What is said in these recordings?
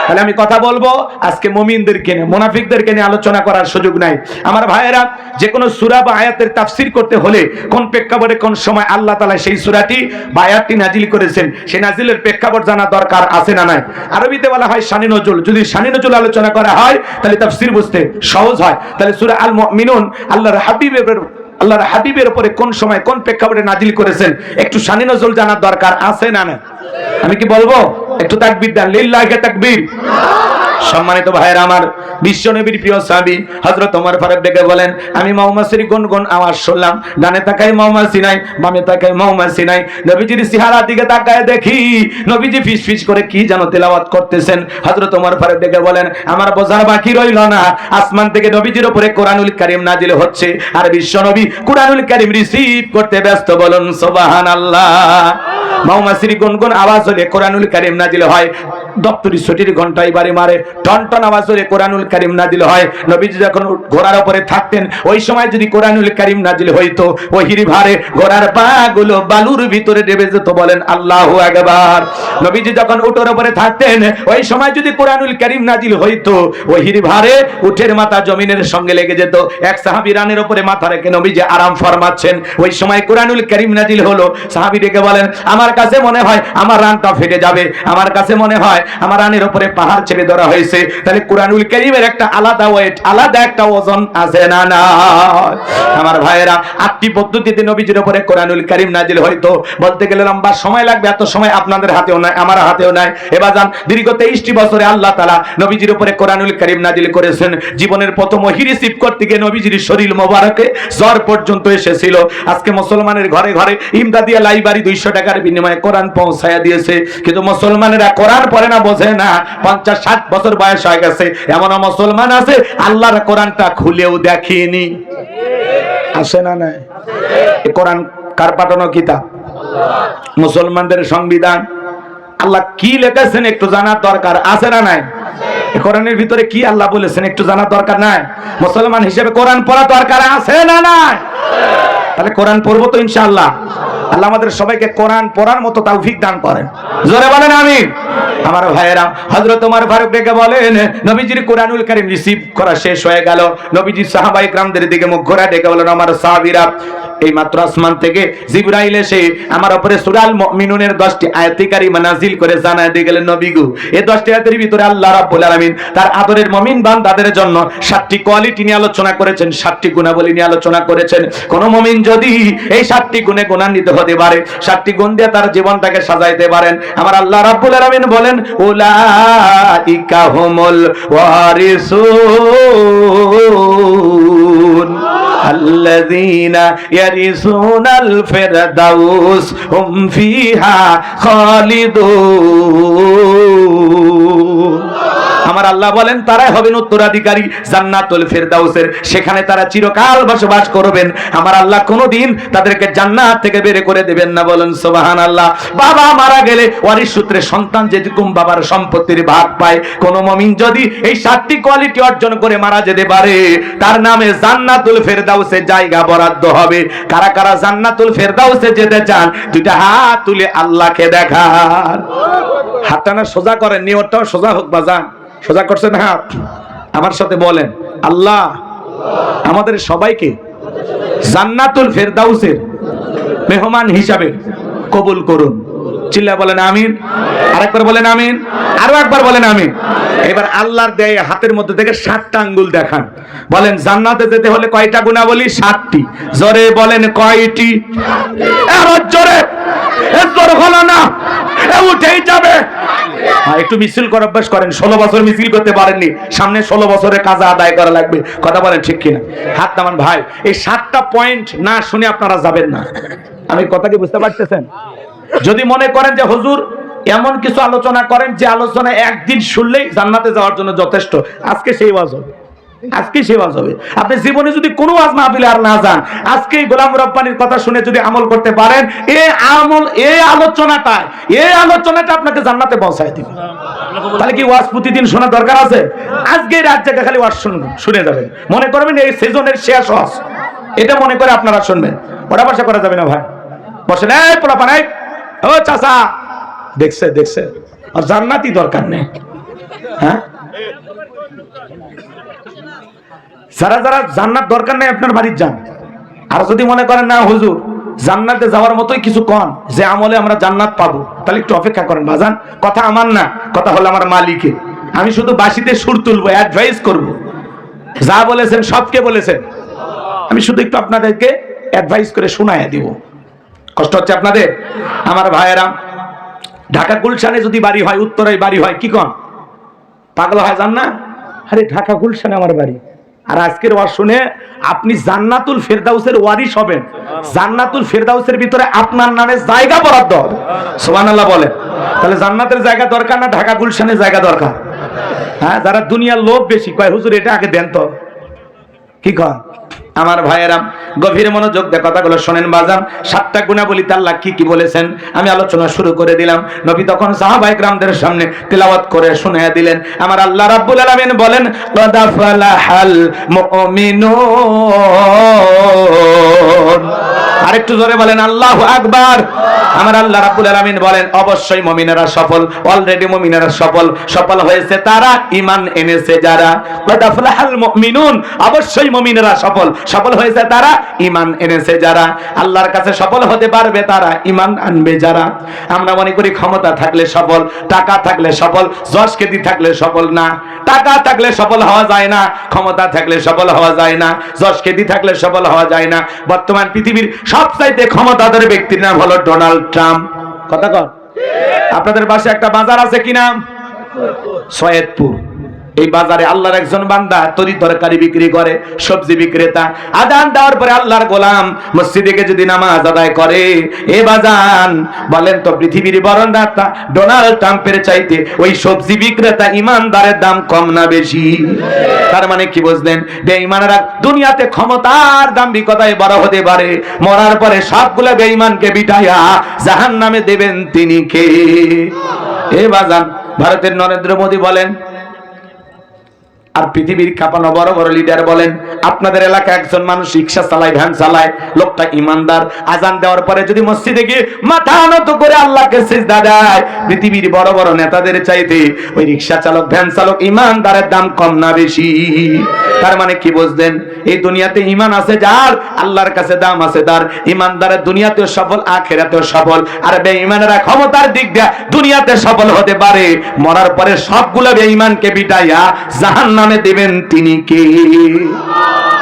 তাহলে আমি কথা বলবো আজকে মুমিনদেরকে নিয়ে, মুনাফিকদেরকে নিয়ে আলোচনা করার সুযোগ নাই। আমার ভাইয়েরা, যে কোনো সূরা বা আয়াতের তাফসীর করতে হলে কোন প্রেক্ষাপটে কোন সময় আল্লাহ তাআলা সেই সূরাটি বা আয়াতটি নাজিল করেছেন, সেই নাজিলের প্রেক্ষাপট জানা দরকার আছে না নাই? আরবিতে বলা হয় শানি নজুল। যদি শানি নজুল আলোচনা করা হয় তাহলে তাফসীর বুঝতে সহজ হয়। তাহলে সূরা আল মুমিনুন আল্লাহর হাবিবের উপরে কোন সময় কোন প্রেক্ষাপটে নাজিল করেছেন একটু শানি নজুল জানার দরকার আছে না না? আমি কি বলবো? একটু তাকবীর দেন, লিল্লাহি তাকবীর। সম্মানিত ভাইয়েরা আমার, বিশ্ব নবীর প্রিয় সাহাবী হযরত ওমর ফারুক ডেকে বলেন, আমি মৌমাছির গুনগুন আওয়াজ শুনলাম, ডানে তাকাই মৌমাছি নাই, বামে তাকাই মৌমাছি নাই। নবীজির চেহারার দিকে তাকায় দেখি নবীজি ফিসফিস করে কি যেন তেলাওয়াত করতেছেন। হযরত ওমর ফারুক ডেকে বলেন, আমার বোঝার বাকি রইল না, আসমান থেকে নবীজির উপরে কোরআনুল কারীম নাজিল হচ্ছে আর বিশ্ব নবী কোরআনুল কারীম রিসিভ করতে ব্যস্ত। বলুন সুবহানাল্লাহ। মৌমাছির গুনগুন আওয়াজ হলে কোরআনুল কারীম নাজিল হয়। দপ্তরি ছুটির ঘন্টায় বাড়ি মারে, টনটন আওয়াজ হলে কোরআনুল কারীম নাজিল হয়। নবীজি যখন ঘোড়ার উপরে থাকতেন ওই সময় যদি কোরআনুল কারীম নাজিল হইতো, ওহির ভারে ঘোড়ার পা গুলো বালুর ভিতরে ডুবে যেত। বলেন আল্লাহু আকবার। নবীজি যখন উটের উপরে থাকতেন ওই সময় যদি কোরআনুল কারীম নাজিল হইতো, ওহির ভারে উটের মাথা জমিনের সঙ্গে লেগে যেত। এক সাহাবী রানের উপরে মাথা রেখে নবীজি আরাম ফরমাচ্ছেন, ওই সময় কোরআনুল কারীম নাজিল হলো। সাহাবী ডেকে বলেন, আমার কাছে মনে হয় আমার রানটা ফেটে যাবে, আমার কাছে মনে হয় আমার রানের উপরে পাহাড় ছেড়ে ধরা হয়েছে। তাহলে কোরআনুল কারীমের একটা আলাদা ওয়েট, আলাদা একটা ওজন আছে না না? আমার ভাইয়েরা, 8টি পদ্ধতিতে নবীজির উপরে কোরআনুল কারীম নাজিল হইতো। বলতে গেলে লম্বা সময় লাগবে, এত সময় আপনাদের হাতেও নাই, আমার হাতেও নাই। এবার যান, দীর্ঘ 23টি বছরে আল্লাহ তাআলা নবীজির উপরে কোরআনুল কারীম নাজিল করেছেন। জীবনের প্রথম ওহী রিসিভ করতে গিয়ে নবীজির শরীর মোবারকে জ্বর পর্যন্ত এসেছিল। আজকে মুসলমানের ঘরে ঘরে ইমদাদিয়া লাইব্রেরি 200 টাকার বিনিময়ে কোরআন পৌঁছায়া দিয়েছে, কিন্তু মুসলমানেরা কোরআন পড়ে না, বোঝে না। 50-60 বছর বয়স হয়ে গেছে, এমন মুসলমান আছে আল্লাহর কোরআনটা খুলেও দেখেনি। আছে না নাই? কোরআন কার পাঠানো কিতাব? মুসলমানদের সংবিধান। আল্লাহ কি লিখেছেন একটু জানার দরকার আছে না নাই? কোরআনের ভিতরে কি আল্লাহ বলেছেন একটু জানার দরকার নাই? মুসলমান হিসেবে কোরআন পড়া দরকার আছে না নাই? তাহলে কোরআন পড়বো তো ইনশাআল্লাহ। আল্লাহ আমাদের সবাইকে কোরআন পড়ার মতো তৌফিক দান করেন। জোরে বলেন আমিন। আমার ভাইয়েরা, হযরত ওমর ফারুক ডেকে বলেন, নবীজির কোরআনুল কারীম রিসিভ করা শেষ হয়ে গেল। নবীজি সাহাবায়ে কেরামদের দিকে মুখ ঘোরা ডেকে বলেন, আমার সাহাবীরা, এই মাত্র আসমান থেকে জিবরাইল এসে আমার উপরে সূরা আল মুমিনুনের 10টি আয়াতে কারিমা নাজিল করে জানায় দিয়ে গেলেন, নবী গো, এই 10টি আয়াতের ভিতরে আল্লাহ রাব্বুল আলামিন তার আদরের মুমিন বান্দাদের জন্য 7টি কোয়ালিটি নিয়ে আলোচনা করেছেন, 7টি গুণাবলী নিয়ে আলোচনা করেছেন। কোন মুমিন যদি এই 7টি গুণে গুণান্বিত হতে পারে, 7টি গুণ দিয়ে তার জীবনটাকে সাজাইতে পারেন, আমার আল্লাহ রাব্বুল আলামিন বলেন, উলাইকা হুমুল ওয়ারিসুন আল্লাযীনা ইয়ারিসুনাল ফিরদাউস হুম ফিহা খালিদুন। আমার আল্লাহ বলেন তারাই হবেন উত্তরাধিকারী জান্নাতুল ফিরদাউসের, সেখানে তারা চিরকাল বসবাস করবেন। আমার আল্লাহ কোনোদিন তাদেরকে জান্নাত থেকে বের করে দেবেন না। বলেন সুবহানাল্লাহ। বাবা মারা গেলে ওয়ারিস সূত্রে সন্তান যেরকম বাবার সম্পত্তির ভাগ পায়, কোন মুমিন যদি এই 7টি কোয়ালিটি অর্জন করে মারা যেতে পারে, তার নামে জান্নাতুল ফিরদাউসে জায়গা বরাদ্দ হবে। কারা কারা জান্নাতুল ফিরদাউসে যেতে চান দুইটা হাত তুলে আল্লাহকে দেখান। হাতটা না সোজা করেন, নিয়তটাও সোজা হোক। বাজান সোজা করছেন হাত? আমার সাথে বলেন, আল্লাহ আমাদের সবাইকে জান্নাতুল ফিরদাউসের মেহমান হিসাবে কবুল করুন। চিল্লা বলেন আমিন। আরেকবার বলেন আমিন। আরো একবার বলেন আমিন। এবার আল্লাহর দেয় হাতের মধ্যে থেকে 7টা আঙ্গুল দেখান। বলেন জান্নাতে যেতে হলে কয়টা গুণাবলী? 7টি। জোরে বলেন কয়টি? আরো জোরে। জোর হলো না, উঠেই যাবে। একটু মিছিল করার অভ্যাস করেন। 16 বছর মিছিল করতে পারেননি, সামনে 16 বছরের কাজা আদায় করা লাগবে। কথা বলেন ঠিক কিনা? হাত নামান ভাই। এই 7টা পয়েন্ট না শুনে আপনারা যাবেন না। আমি কথা কি বুঝতে পারতেছেন? যদি মনে করেন যে হুজুর এমন কিছু আলোচনা করেন যে আলোচনা একদিন শুনলেই জান্নাতে যাওয়ার জন্য যথেষ্ট, আজকে সেই ওয়াজ হবে, আজকে সেই ওয়াজ হবে। আপনি জীবনে যদি কোনো ওয়াজ মাহফিলে আর না যান, আজকে গোলাম রব্বানির কথা শুনে যদি আমল করতে পারেন, এই আলোচনাটা আপনাকে জান্নাতে পৌঁছায় দিবে। তাহলে কি ওয়াজ প্রতিদিন শোনা দরকার আছে? আজকে রাত জায়গা খালি ওয়াজ শুনে যাবেন, মনে করবেন এই সিজনের শেষ ওয়াজ, এটা মনে করে আপনারা শুনবেন। ওটা ভাষা করা যাবে না ভাই। বসেন, এই পোলাপান, ও চাচা, দেখছে আর জান্নাতি দরকার নেই। হ্যাঁ, যারা যারা জান্নাত দরকার নেই আপনার বাড়ির যান। আর যদি মনে করেন না হুজুর জান্নাতে যাওয়ার মতোই কিছু কন যে আমলে আমরা জান্নাত পাবো, তাহলে একটু অপেক্ষা করেন বাজান। কথা আমার না, কথা হলো আমার মালিকের। আমি শুধু বাঁশিতে সুর তুলবো, অ্যাডভাইস করব। যা বলেছেন সবকে বলেছেন, আমি শুধু একটু আপনাদেরকে অ্যাডভাইস করে শোনায় দিব। কষ্ট হচ্ছে আপনাদের? আমার ভাইয়েরা, ঢাকা গুলশানে যদি বাড়ি হয়, উত্তরায় বাড়ি হয়, কি কন পাগল হয় যান না? আরে ঢাকা গুলশানে আমার বাড়ি। আর আজকের ওয়াজ শুনে আপনি জান্নাতুল ফেরদাউসের ওয়ারিশ হবেন। জান্নাতুল ফেরদাউসের ভিতরে আপনার নামে জায়গা বরাদ্দ হবে। সুবহানাল্লাহ বলেন। তাহলে জান্নাতের জায়গা দরকার না ঢাকা গুলশানের জায়গা দরকার? হ্যাঁ, যারা দুনিয়ার লোভ বেশি কয় হুজুর এটা আগে দেন তো, কি কয়? আমার ভাইয়েরা গভীর মনোযোগ দিয়ে কথাগুলো শোনেন বাজান। 7টা গুণাবলীতে আল্লাহ কি কি বলেছেন আমি আলোচনা শুরু করে দিলাম। নবী তখন সাহাবায়ে কেরামদের সামনে তেলাওয়াত করে শুনিয়ে দিলেন। আমার আল্লাহ রাব্বুল আলামিন বলেন কদ আফলাহাল মুমিনুন। আরেকটু জোরে বলেন আল্লাহু আকবার। আমার আল্লাহ রাব্বুল আলামিন বলেন অবশ্যই মুমিনেরা সফল, অলরেডি মুমিনেরা সফল। সফল হয়েছে তারা ঈমান এনেছে যারা। কদ আফলাহাল মুমিনুন, অবশ্যই মুমিনেরা সফল। সফল হয়েছে তারা ঈমান এনেছে যারা। আল্লাহর কাছে সফল হতে পারবে তারা ঈমান আনবে যারা। আমরা মনে করি ক্ষমতা থাকলে সফল, টাকা থাকলে সফল, যশ খ্যাতি থাকলে সফল না। টাকা থাকলে সফল হওয়া যায় না, ক্ষমতা থাকলে সফল হওয়া যায় না, যশ খ্যাতি থাকলে সফল হওয়া যায় না। বর্তমান পৃথিবীর সবচাইতে ক্ষমতাধর ব্যক্তির নাম হলো ডোনাল্ড ট্রাম্প। কথা কন? আপনাদের পাশে একটা বাজার আছে, কি নাম? সৈয়দপুর। এই বাজারে আল্লাহর একজন বান্দা তরি তরকারি বিক্রি করে, সবজি বিক্রেতা। আযান দেওয়ার পরে আল্লাহর গোলাম মসজিদে গিয়ে যদি নামাজ আদায় করে, এ বাজান বলেন তো পৃথিবীর বড় নেতা ডোনাল্ড ট্রাম্পের চাইতে ওই সবজি বিক্রেতা ইমানদারের দাম কম না বেশি? তার মানে কি বুঝলেন? বেঈমানেরা দুনিয়াতে ক্ষমতার দাম্ভিকতায় বড় হতে পারে, মরার পরে সবগুলো বেঈমানকে বিটাইয়া জাহান্নামে দেবেন তিনি কে? এ বাজান, ভারতের নরেন্দ্র মোদী বলেন আর পৃথিবীর কাঁপানো বড় বড় লিডার বলেন, আপনাদের এলাকায় একজন মানুষ রিকশা চালায়, ভ্যান চালায়, লোকটা ইমানদার, আজান দেওয়ার পরে যদি মসজিদে গিয়ে মাথা নত করে আল্লাহকে সিজদা দেয়, পৃথিবীর বড় বড় নেতাদের চাইতে ওই রিকশা চালক, ভ্যান চালক ইমানদারের দাম কম না বেশি? তার মানে কি বুঝলেন? এই দুনিয়াতে ঈমান আছে যার, আল্লাহর কাছে দাম আছে তার। ঈমানদারের দুনিয়াতেও সফল, আখিরাতেও সফল। আর বেঈমানেরা ক্ষমতার দিক দিয়ে দুনিয়াতে সফল হতে পারে, মরার পরে সবগুলো বেঈমানকে বিটাইয়া জাহান্নামে দেবেন তিনি কে?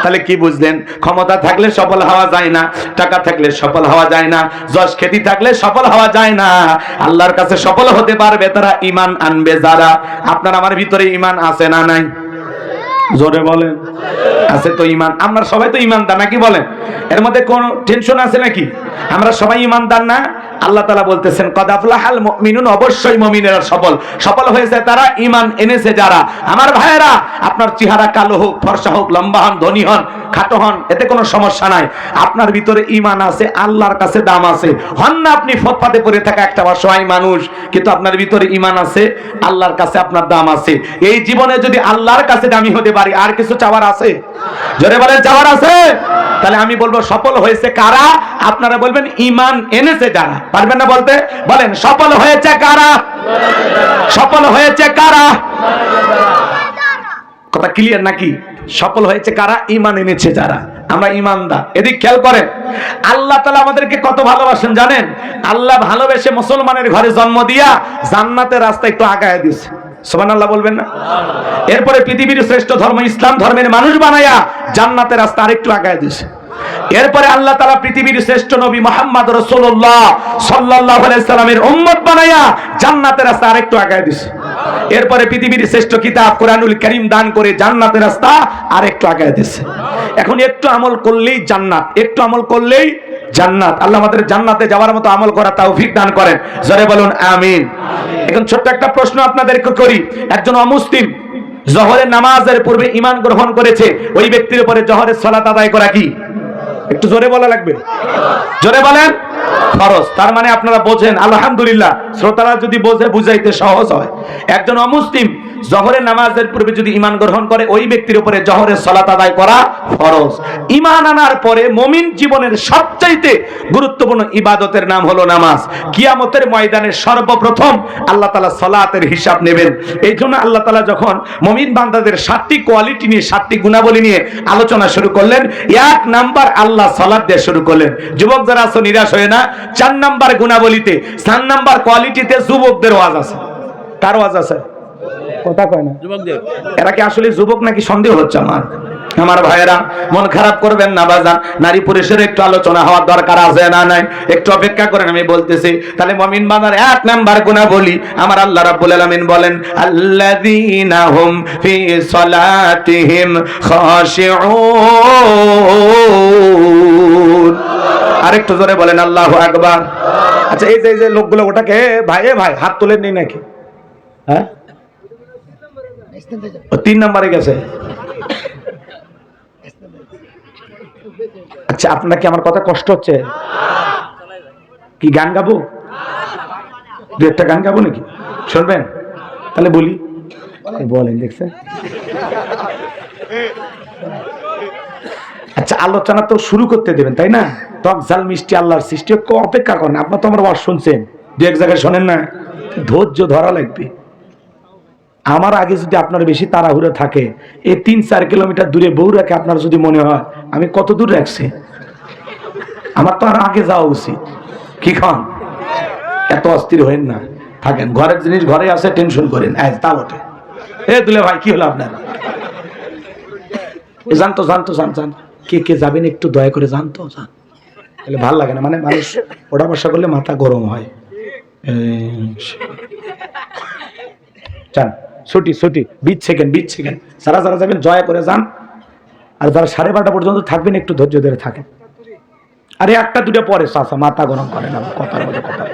তাহলে কি বুঝলেন? ক্ষমতা থাকলে সফল হওয়া যায় না, টাকা থাকলে সফল হওয়া যায় না, যশ খ্যাতি থাকলে সফল হওয়া যায় না। আল্লাহর কাছে সফল হতে পারবে তারা ঈমান আনবে যারা। আপনার আমার ভিতরে ঈমান আছে না নাই? জোরে বলেন। আছে তো ঈমান। আমরা সবাই তো ঈমানদার নাকি বলেন? এর মধ্যে কোন টেনশন আছে নাকি? আমরা সবাই ঈমানদার না? আল্লাহ তাআলা বলতেছেন কদ আফলাহাল মুমিনুন, অবশ্যই মুমিনেরা সফল। সফল হয়েছে তারা ঈমান এনেছে যারা। আমার ভাইয়েরা, আপনার চেহারা কালো হোক, ফর্সা হোক, লম্বা হন, ধনী হন, খাটো হন, এতে কোনো সমস্যা নাই। আপনার ভিতরে ঈমান আছে, আল্লাহর কাছে দাম আছে। হন না আপনি ফুটপাতে পড়ে থাকা একটা অসহায় মানুষ, কিন্তু আপনার ভিতরে ঈমান আছে, আল্লাহর কাছে আপনার দাম আছে। এই জীবনে যদি আল্লাহর কাছে দামি হতে পারি, আর কিছু চাওয়ার আছে? জোরে বলেন, চাওয়ার আছে? তাহলে আমি বলবো সফল হয়েছে কারা? আপনারা বলবেন ঈমান এনেছে যারা। পারবেন না বলতে? বলেন সফল হয়েছে কারা? সফল হয়েছে কারা? কথা ক্লিয়ার নাকি? সফল হয়েছে কারা? ঈমান এনেছে যারা। আমরা ঈমানদার। এদিক খেয়াল করেন, আল্লাহ তাআলা আমাদেরকে কত ভালোবাসেন জানেন? আল্লাহ ভালোবেসে মুসলমানের ঘরে জন্ম দিয়া জান্নাতের রাস্তা একটু আগায় দিয়েছে। সুবহানাল্লাহ বলবেন না? এরপরে পৃথিবীর শ্রেষ্ঠ ধর্ম ইসলাম ধর্মের মানুষ বানায়া জান্নাতের রাস্তা আরেকটু আগায় দিয়েছে। এরপরে আল্লাহ তাআলা পৃথিবীর শ্রেষ্ঠ নবী মুহাম্মদ রাসূলুল্লাহ সাল্লাল্লাহু আলাইহি সাল্লামের উম্মত বানায়া জান্নাতের রাস্তা আরেকটু আগায় দিয়েছে। এরপরে পৃথিবীর শ্রেষ্ঠ কিতাব কোরআনুল কারীম দান করে জান্নাতের রাস্তা আরেকটু আগায় দিয়েছে। এখন একটু আমল করলেই জান্নাত, একটু আমল করলেই জান্নাত। আল্লাহ আমাদের জান্নাতে যাওয়ার মতো আমল করা তৌফিক দান করেন। জোরে বলুন আমিন। এখন ছোট্ট একটা প্রশ্ন আপনাদেরকে করি। একজন অমুসলিম জোহরের নামাজের পূর্বে ঈমান গ্রহণ করেছে, ওই ব্যক্তির উপরে জোহরের সালাত আদায় করা কি? একটু জোরে বলা লাগবে। জোরে বলেন, ফরজ। তার মানে আপনারা বোঝেন, আলহামদুলিল্লাহ। শ্রোতারা যদি বোঝে বুঝাইতে সহজ হয়। একজন অমুসলিম জোহরের নামাজের পূর্বে যদি ঈমান গ্রহণ করে ওই ব্যক্তির উপরে জোহরের সালাত আদায় করা ফরজ। ঈমান আনার পরে মুমিন জীবনের সবচাইতে গুরুত্বপূর্ণ ইবাদতের নাম হলো নামাজ। কিয়ামতের ময়দানে সর্বপ্রথম আল্লাহ তাআলা সালাতের হিসাব নেবেন। এই জন্য আল্লাহ তাআলা যখন মুমিন বান্দাদের 7টি কোয়ালিটি নিয়ে 7টি গুণাবলী নিয়ে আলোচনা শুরু করলেন, 1 নাম্বার আল্লাহ সালাত দিয়ে শুরু করলেন। যুবক যারা আছো নিরাশ হয়ে না, 4 নাম্বার গুণাবলীতে 4 নাম্বার কোয়ালিটিতে যুবকদের ওয়াজ আছে। কার ওয়াজ আছে? কথা কয় না যুবকদের। এরা কি আসলে যুবক নাকি সন্দেহ হচ্ছে আমার ভাইয়েরা? মন খারাপ করবেন না বাজান, নারী পুরুষের একটু আলোচনা হওয়ার দরকার আছে না নাই? একটু অপেক্ষা করেন, আমি বলতেছি। তাহলে মুমিন বান্দার 1 নাম্বার গুণাবলী আমার আল্লাহ রাব্বুল আলামিন বলেন, আল্লাযীনা হুম ফি সালাতিহিম খাশিউন। আরেকটু জোরে বলেন আল্লাহু আকবার। আচ্ছা, এই যে লোকগুলো ওটাকে ভাই ভাই হাত তুলে নেই নাকি? হ্যাঁ, 3 নম্বরে গেছে। আচ্ছা, আপনার কি আমার কথা কষ্ট হচ্ছে? কি গান গাবো? 2-1টা গান গাবো নাকি? শুনবেন? তাহলে বলি, বলেন। দেখছেন? আচ্ছা, আলোচনা তো শুরু করতে দেবেন, তাই না? টক ঝাল মিষ্টি আল্লাহর সৃষ্টি, অপেক্ষা করেন। আপনার তো আমার ওয়াজ শুনছেন, 2-1 জায়গায় শোনেন না? ধৈর্য ধরা লাগবে। আমার আগে যদি আপনার বেশি তাড়াহুড়ো থাকে, এই 3-4 কিলোমিটার দূরে বউরাকে আপনার যদি মনে হয় আমি কত দূর রাখছি, আমার তো আর আগে যাওয়া উচিত। কি খান? এত অস্থির হয়েন না, থাকেন। ঘরের জিনিস ঘরে আছে, টেনশন করেন তা ওঠে। এ দুলে ভাই, কি হলো আপনার? জানতো কে কে যাবেন একটু দয়া করে জানতো, জান। তাহলে ভাল লাগে না, মানে মানুষ ওটা বসা করলে মাথা গরম হয়। চান ছুটি 20 সেকেন্ড। যারা যাবেন দয়া করে যান। আর যারা 12:30 পর্যন্ত থাকবেন একটু ধৈর্য ধরে থাকেন। আরে 1টা-2টা পরে চাচা মাথা গরম করে না, কথার মধ্যে কথা।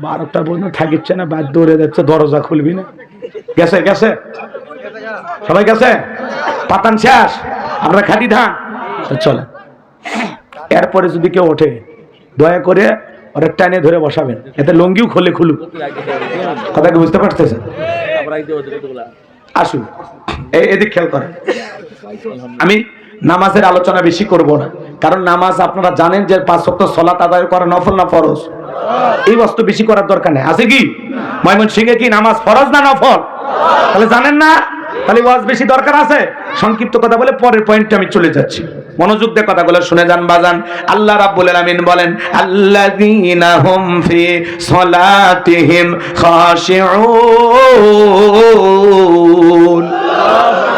12টা পর্যন্ত থাকিচ্ছে না, বাদ দৌড়ে যাচ্ছে, দরজা খুলবি না। গেছে সবাই গেছে, পাতান শেষ, আমরা খাটি ধান। চলে। এরপরে যদি কেউ ওঠে, দয়া করে ওরা টানে ধরে বসাবেন, এতে লঙ্গিও খুলুক। কথা কি বুঝতে পারতেছেন? আসুন, এদিক খেয়াল করেন। আমি নামাজের আলোচনা বেশি করব না, কারণ নামাজ আপনারা জানেন যে 5 ওয়াক্ত সালাত আদায় করা নফল না ফরজ। এই বস্তু বেশি করার দরকার নেই। আছে কি ময়মনসিংহে কি নামাজ ফরজ না নফল? তাহলে জানেন না, তাহলে ওয়াজ বেশি দরকার আছে। সংক্ষিপ্ত কথা বলে পরের পয়েন্টে আমি চলে যাচ্ছি, মনোযোগ দিয়ে কথাগুলো শুনে যান বাজান। আল্লাহ রাব্বুল আলামিন বলেন, আল্লাযীনা হুম ফি সালাতিহিম খাশিউন।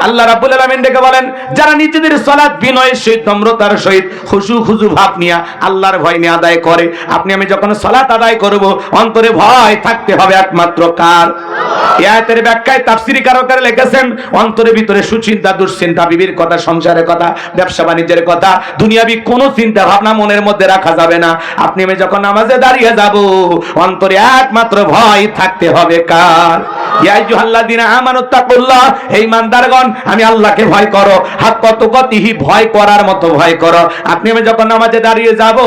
আল্লাহ রাব্বুল আলামিন ডেকে বলেন, যারা নিজেদের সালাত বিনয়ের সহিত, নম্রতার সহিত, খুশু ভাব নিয়ে, আল্লাহর ভয় নিয়ে আদায় করে। আপনি আমি যখন সালাত আদায় করব, অন্তরে ভয় থাকতে হবে একমাত্র কার? এই আয়াতের ব্যাখ্যায় তাফসীরকারকেরা লিখেছেন, অন্তরের ভিতরে সুচিন্তা, দুশ্চিন্তা, বিবির কথা, সংসারের কথা, ব্যবসা বাণিজ্যের কথা, দুনিয়াবি কোনো চিন্তা ভাবনা মনের মধ্যে রাখা যাবে না। আপনি আমি যখন নামাজে দাঁড়িয়ে যাব, অন্তরে একমাত্র ভয় থাকতে হবে কার? ইয়া আইয়ুহাল্লাযীনা আমানুত্তাকুল্লাহ, হে ঈমানদারগণ, আমি আল্লাহকে ভয় করো। হাক্কা তুকাতিহি, ভয় করার মতো ভয় করো। আপনি আমি যখন নামাজে দাঁড়িয়ে যাব,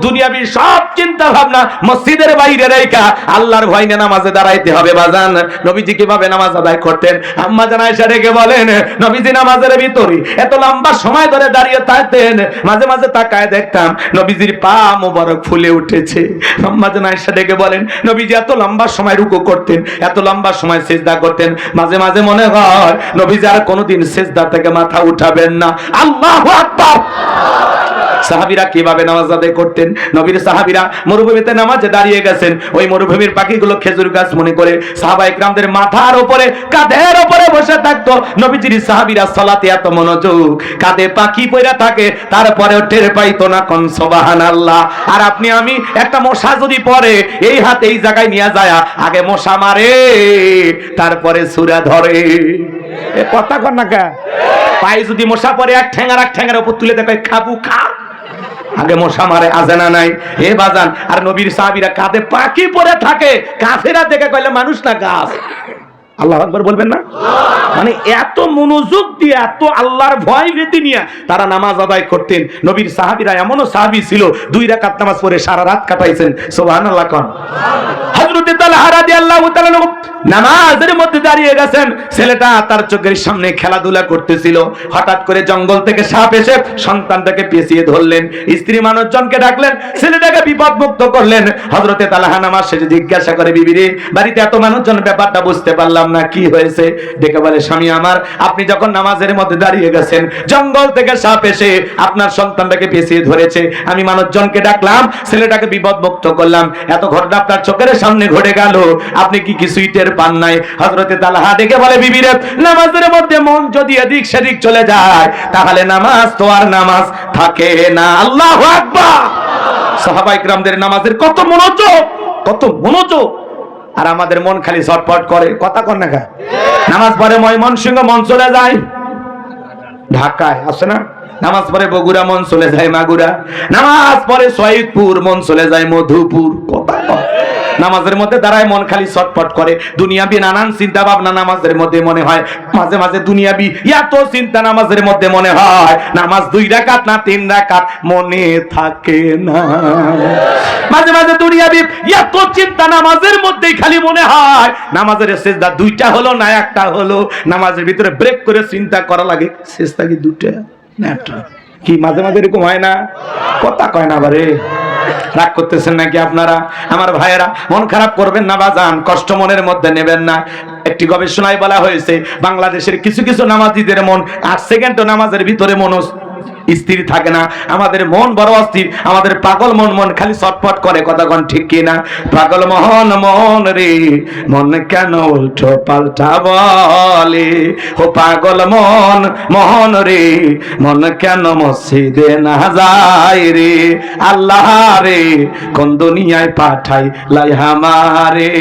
দুনিয়াবি সব চিন্তা ভাবনা মসজিদের বাইরে রেখে আল্লাহর ভয় নিয়ে নামাজে দাঁড়াইতে হবে বাজান। নবীজি কিভাবে নামাজ আদায় করতেন? আম্মা জান আয়েশা রেখে বলেন, নবীজি নামাজের ভিতরে এত লম্বা সময় ধরে দাঁড়িয়ে থাকতেন, মাঝে মাঝে তাকায় দেখতাম নবীজির পা মোবারক ফুলে উঠেছে। আম্মা জান আয়েশা রেখে বলেন, নবীজি এত লম্বা সময় রুকু করতেন, এত লম্বা সময় সিজদা করতেন, মাঝে মাঝে মনে হয় নবীজি আর কোনোদিন সিজদা থেকে মাথা উঠাবেন না। আল্লাহু আকবার। সাহাবীরা কিভাবে নামাজ আদায় করতেন? নবীর সাহাবীরা মরুভূমিতে নামাজে দাঁড়িয়ে গেছেন, ওই মরুভূমির পাখিগুলো খেজুর গাছ মনে করে সাহাবায়ে কেরামদের মাথার উপরে, কাঁধের উপরে বসে থাকতো। নবীজির সাহাবীরা সালাতে এত মনোযোগ, কাঁধে পাখি পয়রা থাকে, তারপরেও টের পাইতো না। কোন সুবহানাল্লাহ। আর আপনি আমি একটা মশা যদি পড়ে, এই হাত এই জায়গায় নিয়ে যায়, আগে মশা মারে, তারপরে সূরা ধরে। এ কথা কর না কা? পায়ে যদি মশা পড়ে, এক ঠ্যাঙার উপর তুলে দেখে খাবু খা, আগে মশা মারে। আজানা নাই এ বাজান। আর নবীর সাহাবীরা কাঁধে পাখি পরে থাকে, কাফেরা দেখে কইলে মানুষ না গাছ। আল্লাহু আকবার বলবেন না? মানে এত মনোযোগ দিয়ে, এত আল্লাহর ভয় ভীতি নিয়ে তারা নামাজ আদায় করতেন। নবীর সাহাবীরা এমনও সাহাবী ছিল 2 রাকাত নামাজ পড়ে সারা রাত কাটাইছেন। সুবহানাল্লাহ কোন। হযরত তালহা রাদিয়াল্লাহু তাআলা নামাজের মধ্যে দাঁড়িয়ে গেছেন, ছেলেটা তার চোখের সামনে খেলাধুলা করতেছিল। হঠাৎ করে জঙ্গল থেকে সাপ এসে সন্তানটাকে পেঁচিয়ে ধরলেন, স্ত্রী মানুষজনকে ডাকলেন, ছেলেটাকে বিপদ মুক্ত করলেন। হযরত তালহা নামাজ শেষে জিজ্ঞাসা করে, বিবি রে, বাড়িতে এত মানুষজন, ব্যাপারটা বুঝতে পারলাম না, কি হয়েছে? দেখে বলে, স্বামী আমার, আপনি যখন নামাজের মধ্যে দাঁড়িয়ে গেছেন, জঙ্গল থেকে সাপ এসে আপনার সন্তানটাকে পেঁচিয়ে ধরেছে, আমি মানুষজনকে ডাকলাম, ছেলেটাকে বিপদ মুক্ত করলাম, এত ঘটনা আপনার চোখের সামনে ঘটে গেল, আপনি কি কিছুই টের পান নাই? হযরত তালহা ডেকে বলে, বিবি রে, নামাজের মধ্যে মন যদি এদিক সেদিক চলে যায়, তাহলে নামাজ তো আর নামাজ থাকে না। আল্লাহু আকবার। সাহাবায়ে কিরামদের নামাজের কত মনোযোগ, কত মনোযোগ। আর আমাদের মন খালি ছটফট করে, কথা কর না কা। নামাজ পড়ে ময়মনসিংহ মন চলে যায় ঢাকায়, আছে না? নামাজ পড়ে বগুড়া মন চলে যায় মাগুরা, নামাজ পড়ে সৈয়দপুর মন চলে যায় মধুপুর। কথা কর। নামাজের মধ্যে দাঁড়ায় মন খালি ছটফট করে, দুনিয়াবি নানান চিন্তা ভাবনা নামাজের মধ্যে মনে হয়, মাঝে মাঝে দুনিয়াবি এত চিন্তা নামাজের মধ্যে মনে হয়, নামাজ 2 রাকাত না 3 রাকাত মনে থাকে না। মাঝে মাঝে দুনিয়াবি এত চিন্তা নামাজের মধ্যেই খালি মনে হয়, নামাজের সিজদা 2টা হলো না 1টা হলো, নামাজের ভিতরে ব্রেক করে চিন্তা করা লাগে, সিজদা কি 2টা না 1টা? কি মাঝে মাঝে এরকম হয় না? কথা কয় না বারে। রাগ করতেছেন নাকি আপনারা? আমার ভাইয়েরা, মন খারাপ করবেন না বাজান, কষ্ট মনের মধ্যে নেবেন না। একটি গবেষণায় বলা হয়েছে, বাংলাদেশের কিছু কিছু নামাজিদের মন 8 সেকেন্ডও নামাজের ভিতরে মন স্থির থাকে না। আমাদের মন বড় অস্থির, আমাদের পাগল মন, মন খালি ছটফট করে। কতক্ষণ ঠিক কিনা? পাগল মন, মন রে, মন কেন উল্টো পাল্টা বলে? ও পাগল মন, মন রে, মন কেন মসজিদে না যায় রে? আল্লাহ রে, কোন দুনিয়ায় পাঠাই লাই আমারে?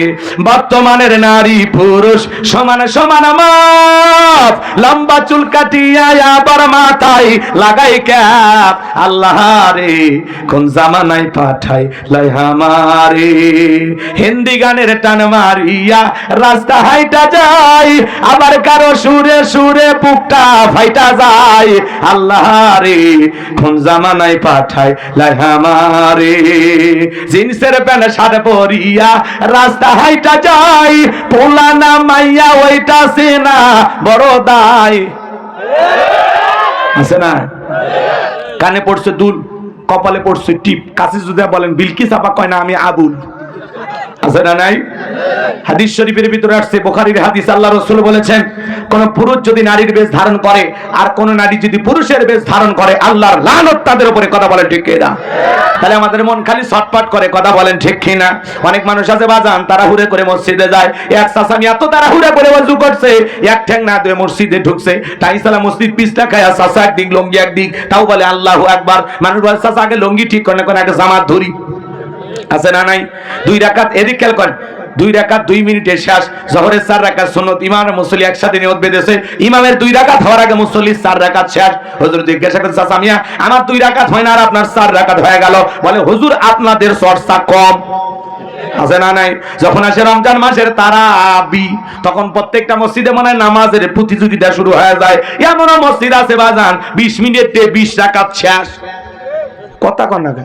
বর্তমানের নারী পুরুষ সমান সমান মাপ, লম্বা চুল কাটিয়া আবার মাথায় লাগাই ক্যাপ। আল্লাহ রে, কোন জামানায় পাঠাই লাই আমারে? হিন্দি গানের টান মারিয়া রাস্তা হাইটা যায়, আবার কারো সুরে সুরে বুকটা ফাইটা যায়। আল্লাহ রে, কোন জামানায় পাঠাই লাই আমারে? জিন্সের প্যান্ট শার্ট পরিয়া রাস্তা হাইটা যায়, পোলা না মাইয়া ওইটা সেনা বড় দায়। আছে না? কানে পড়ছে দুল, কপালে পড়ছে টিপ, কাছে যদি বলেন বিলকিস আপা কয় না আমি আবুল। আছে না নাই? হাদিস শরীফের ভিতরে আসছে, বুখারীর হাদিস, আল্লাহ রাসূল বলেছেন, কোন পুরুষ যদি নারীর বেশ ধারণ করে আর কোন নারী যদি পুরুষের বেশ ধারণ করে, আল্লাহর লানত তাদের উপরে। কথা বলেন ঠিক কিনা? তাহলে আমাদের মন খালি ছটফট করে, কথা বলেন ঠিক কিনা? অনেক মানুষ আছে বাজান, তাড়াহুড়ো করে মসজিদে যায়। এক চাচামি এত তাড়াহুড়ো করে ওযু করছে, এক ঠ্যাং না ধুয়ে মসজিদে ঢুকছে, তাই সালা মসজিদ পিছটা খায়, চাচা একদিক লঙ্গি একদিক, তাও বলে আল্লাহু আকবার। মানুষ বলে চাচা আগে লঙ্গি ঠিক করে, কোন আগে জামাত ধরি। আছে না নাই? 2 রাকাত এদিক খেয়াল করেন, 2 রাকাত 2 মিনিটে শেষ। জোহরের 4 রাকাত সুন্নাত, ইমাম আর মুসল্লি একসাথে নিয়ত বেঁধেছে, ইমামের 2 রাকাত হওয়ার আগে মুসল্লি 4 রাকাত শেষ। হুজুর জিজ্ঞাসা করেন, চাচা মিয়া আমার 2 রাকাত হয় না আর আপনার 4 রাকাত হয়ে গেল? বলে হুজুর আপনাদের চর্চা কম। আছে না নাই? যখন আসে রমজান মাসের তারাবি, তখন প্রত্যেকটা মসজিদে মনে হয় নামাজের প্রতিযোগিতা শুরু হয়ে যায়। এমনও মসজিদ আছে বাজান 20 মিনিটে 20 রাকাত শেষ। কথা কন না?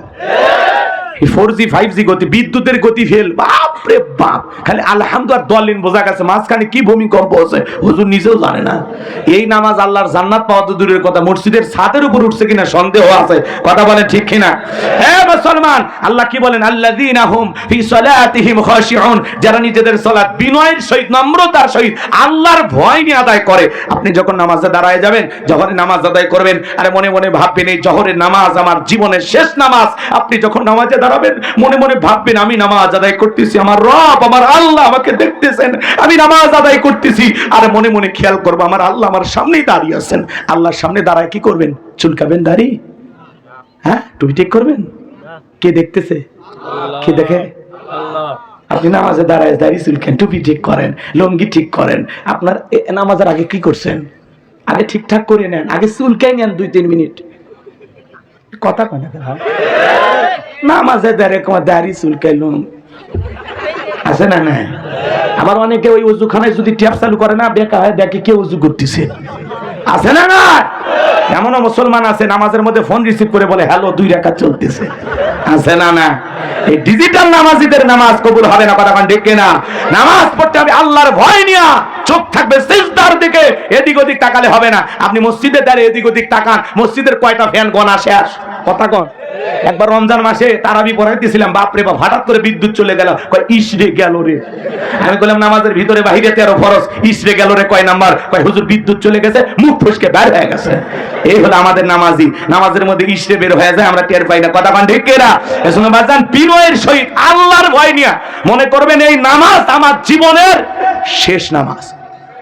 4G 5G গতি, বিদ্যুতের গতি ফেল, বাপরে বাপ। খালি আলহামদুলিল্লাহ দলিন বোঝা গেছে, মাঝখানে কি ভূমিকম্প হচ্ছে হুজুর নিজেও জানে না। এই নামাজ আল্লাহর জান্নাত পাওয়া তো দূরের কথা, মসজিদের ছাদের উপর উঠছে কিনা সন্দেহ আছে। কথা বলেন ঠিক কিনা? হে মুসলমান, আল্লাহ কি বলেন? আল্লাযীনা হুম ফি সালাতিহিম খাশিউন, যারা নিজেদের সালাত বিনয়ের সহিত, নম্রতার সহিত, আল্লাহর ভয় নিয়ে আদায় করে। আপনি যখন নামাজে দাঁড়ায় যাবেন, যখন নামাজ আদায় করবেন, আরে মনে মনে ভাববেন এই জোহরের নামাজ আমার জীবনের শেষ নামাজ। আপনি যখন নামাজে দাঁড়াবেন, মনে মনে ভাববেন আমি নামাজ আদায় করতেছি, আমার রব আমার আল্লাহ আমাকে দেখতেছেন, আমি নামাজ আদায় করতেছি। আর মনে মনে খেয়াল করবো আমার আল্লাহ আমার সামনেই দাঁড়িয়ে আছেন। আল্লাহর সামনে দাঁড়ায় কি করবেন? চুলকাবেন দাড়ি? হ্যাঁ, টুপি ঠিক করবেন? কে দেখতেছে? কে দেখে? আপনি নামাজে দাঁড়ায় দাড়ি চুলকেন, টুপি ঠিক করেন, লুঙ্গি ঠিক করেন। আপনার নামাজের আগে কি করছেন? আগে ঠিকঠাক করে নেন, আগে চুলকাই নেন 2-3 মিনিট। কথা কয় না? নামাজে দাঁড়িয়ে দাড়ি চুলকাইলুম, আছে না না? আবার অনেকে ওই উজুখানায় যদি ট্যাপ চালু করে না, বেকা হয় দেখে কে উজু করতেছে, আছে না না? এমনও মুসলমান আছে নামাজের মধ্যে ফোন রিসিভ করে বলে হ্যালো 2 রাকাত চলতেছে, আছে না না? এই ডিজিটাল নামাজিদের নামাজ কবুল হবে না, কথা ঠিক না? নামাজ পড়তে হবে আল্লাহর ভয় নিয়ে, চোখ থাকবে সিজদার দিকে, এদিক ওদিক তাকালে হবে না। আপনি মসজিদে দাঁড়িয়ে এদিক ওদিক তাকান, মসজিদের কয়টা ফ্যান গোনা শেষ, কথা কন। একবার রমজান মাসে তারাবি পড়াইতেছিলাম, বাপরে বাপ, হঠাৎ করে বিদ্যুৎ চলে গেল, কয় ইসরে গেল রে। আমি বললাম নামাজের ভিতরে বাহিরে 13 ফরজ, ইসরে গেল রে কয় নাম্বার? কয় হুজুর বিদ্যুৎ চলে গেছে, মুখ ফসকে বের হয়ে গেছে। এই হলো আমাদের নামাজি, নামাজের মধ্যে ইসরে বের হয়ে যায়, আমরা টের পাই না, কথা কন ঠিক না? এজন্য বাজান বিনয়ের সহিত আল্লাহর ভয় নিয়ে মনে করবেন এই নামাজ আমার জীবনের শেষ নামাজ।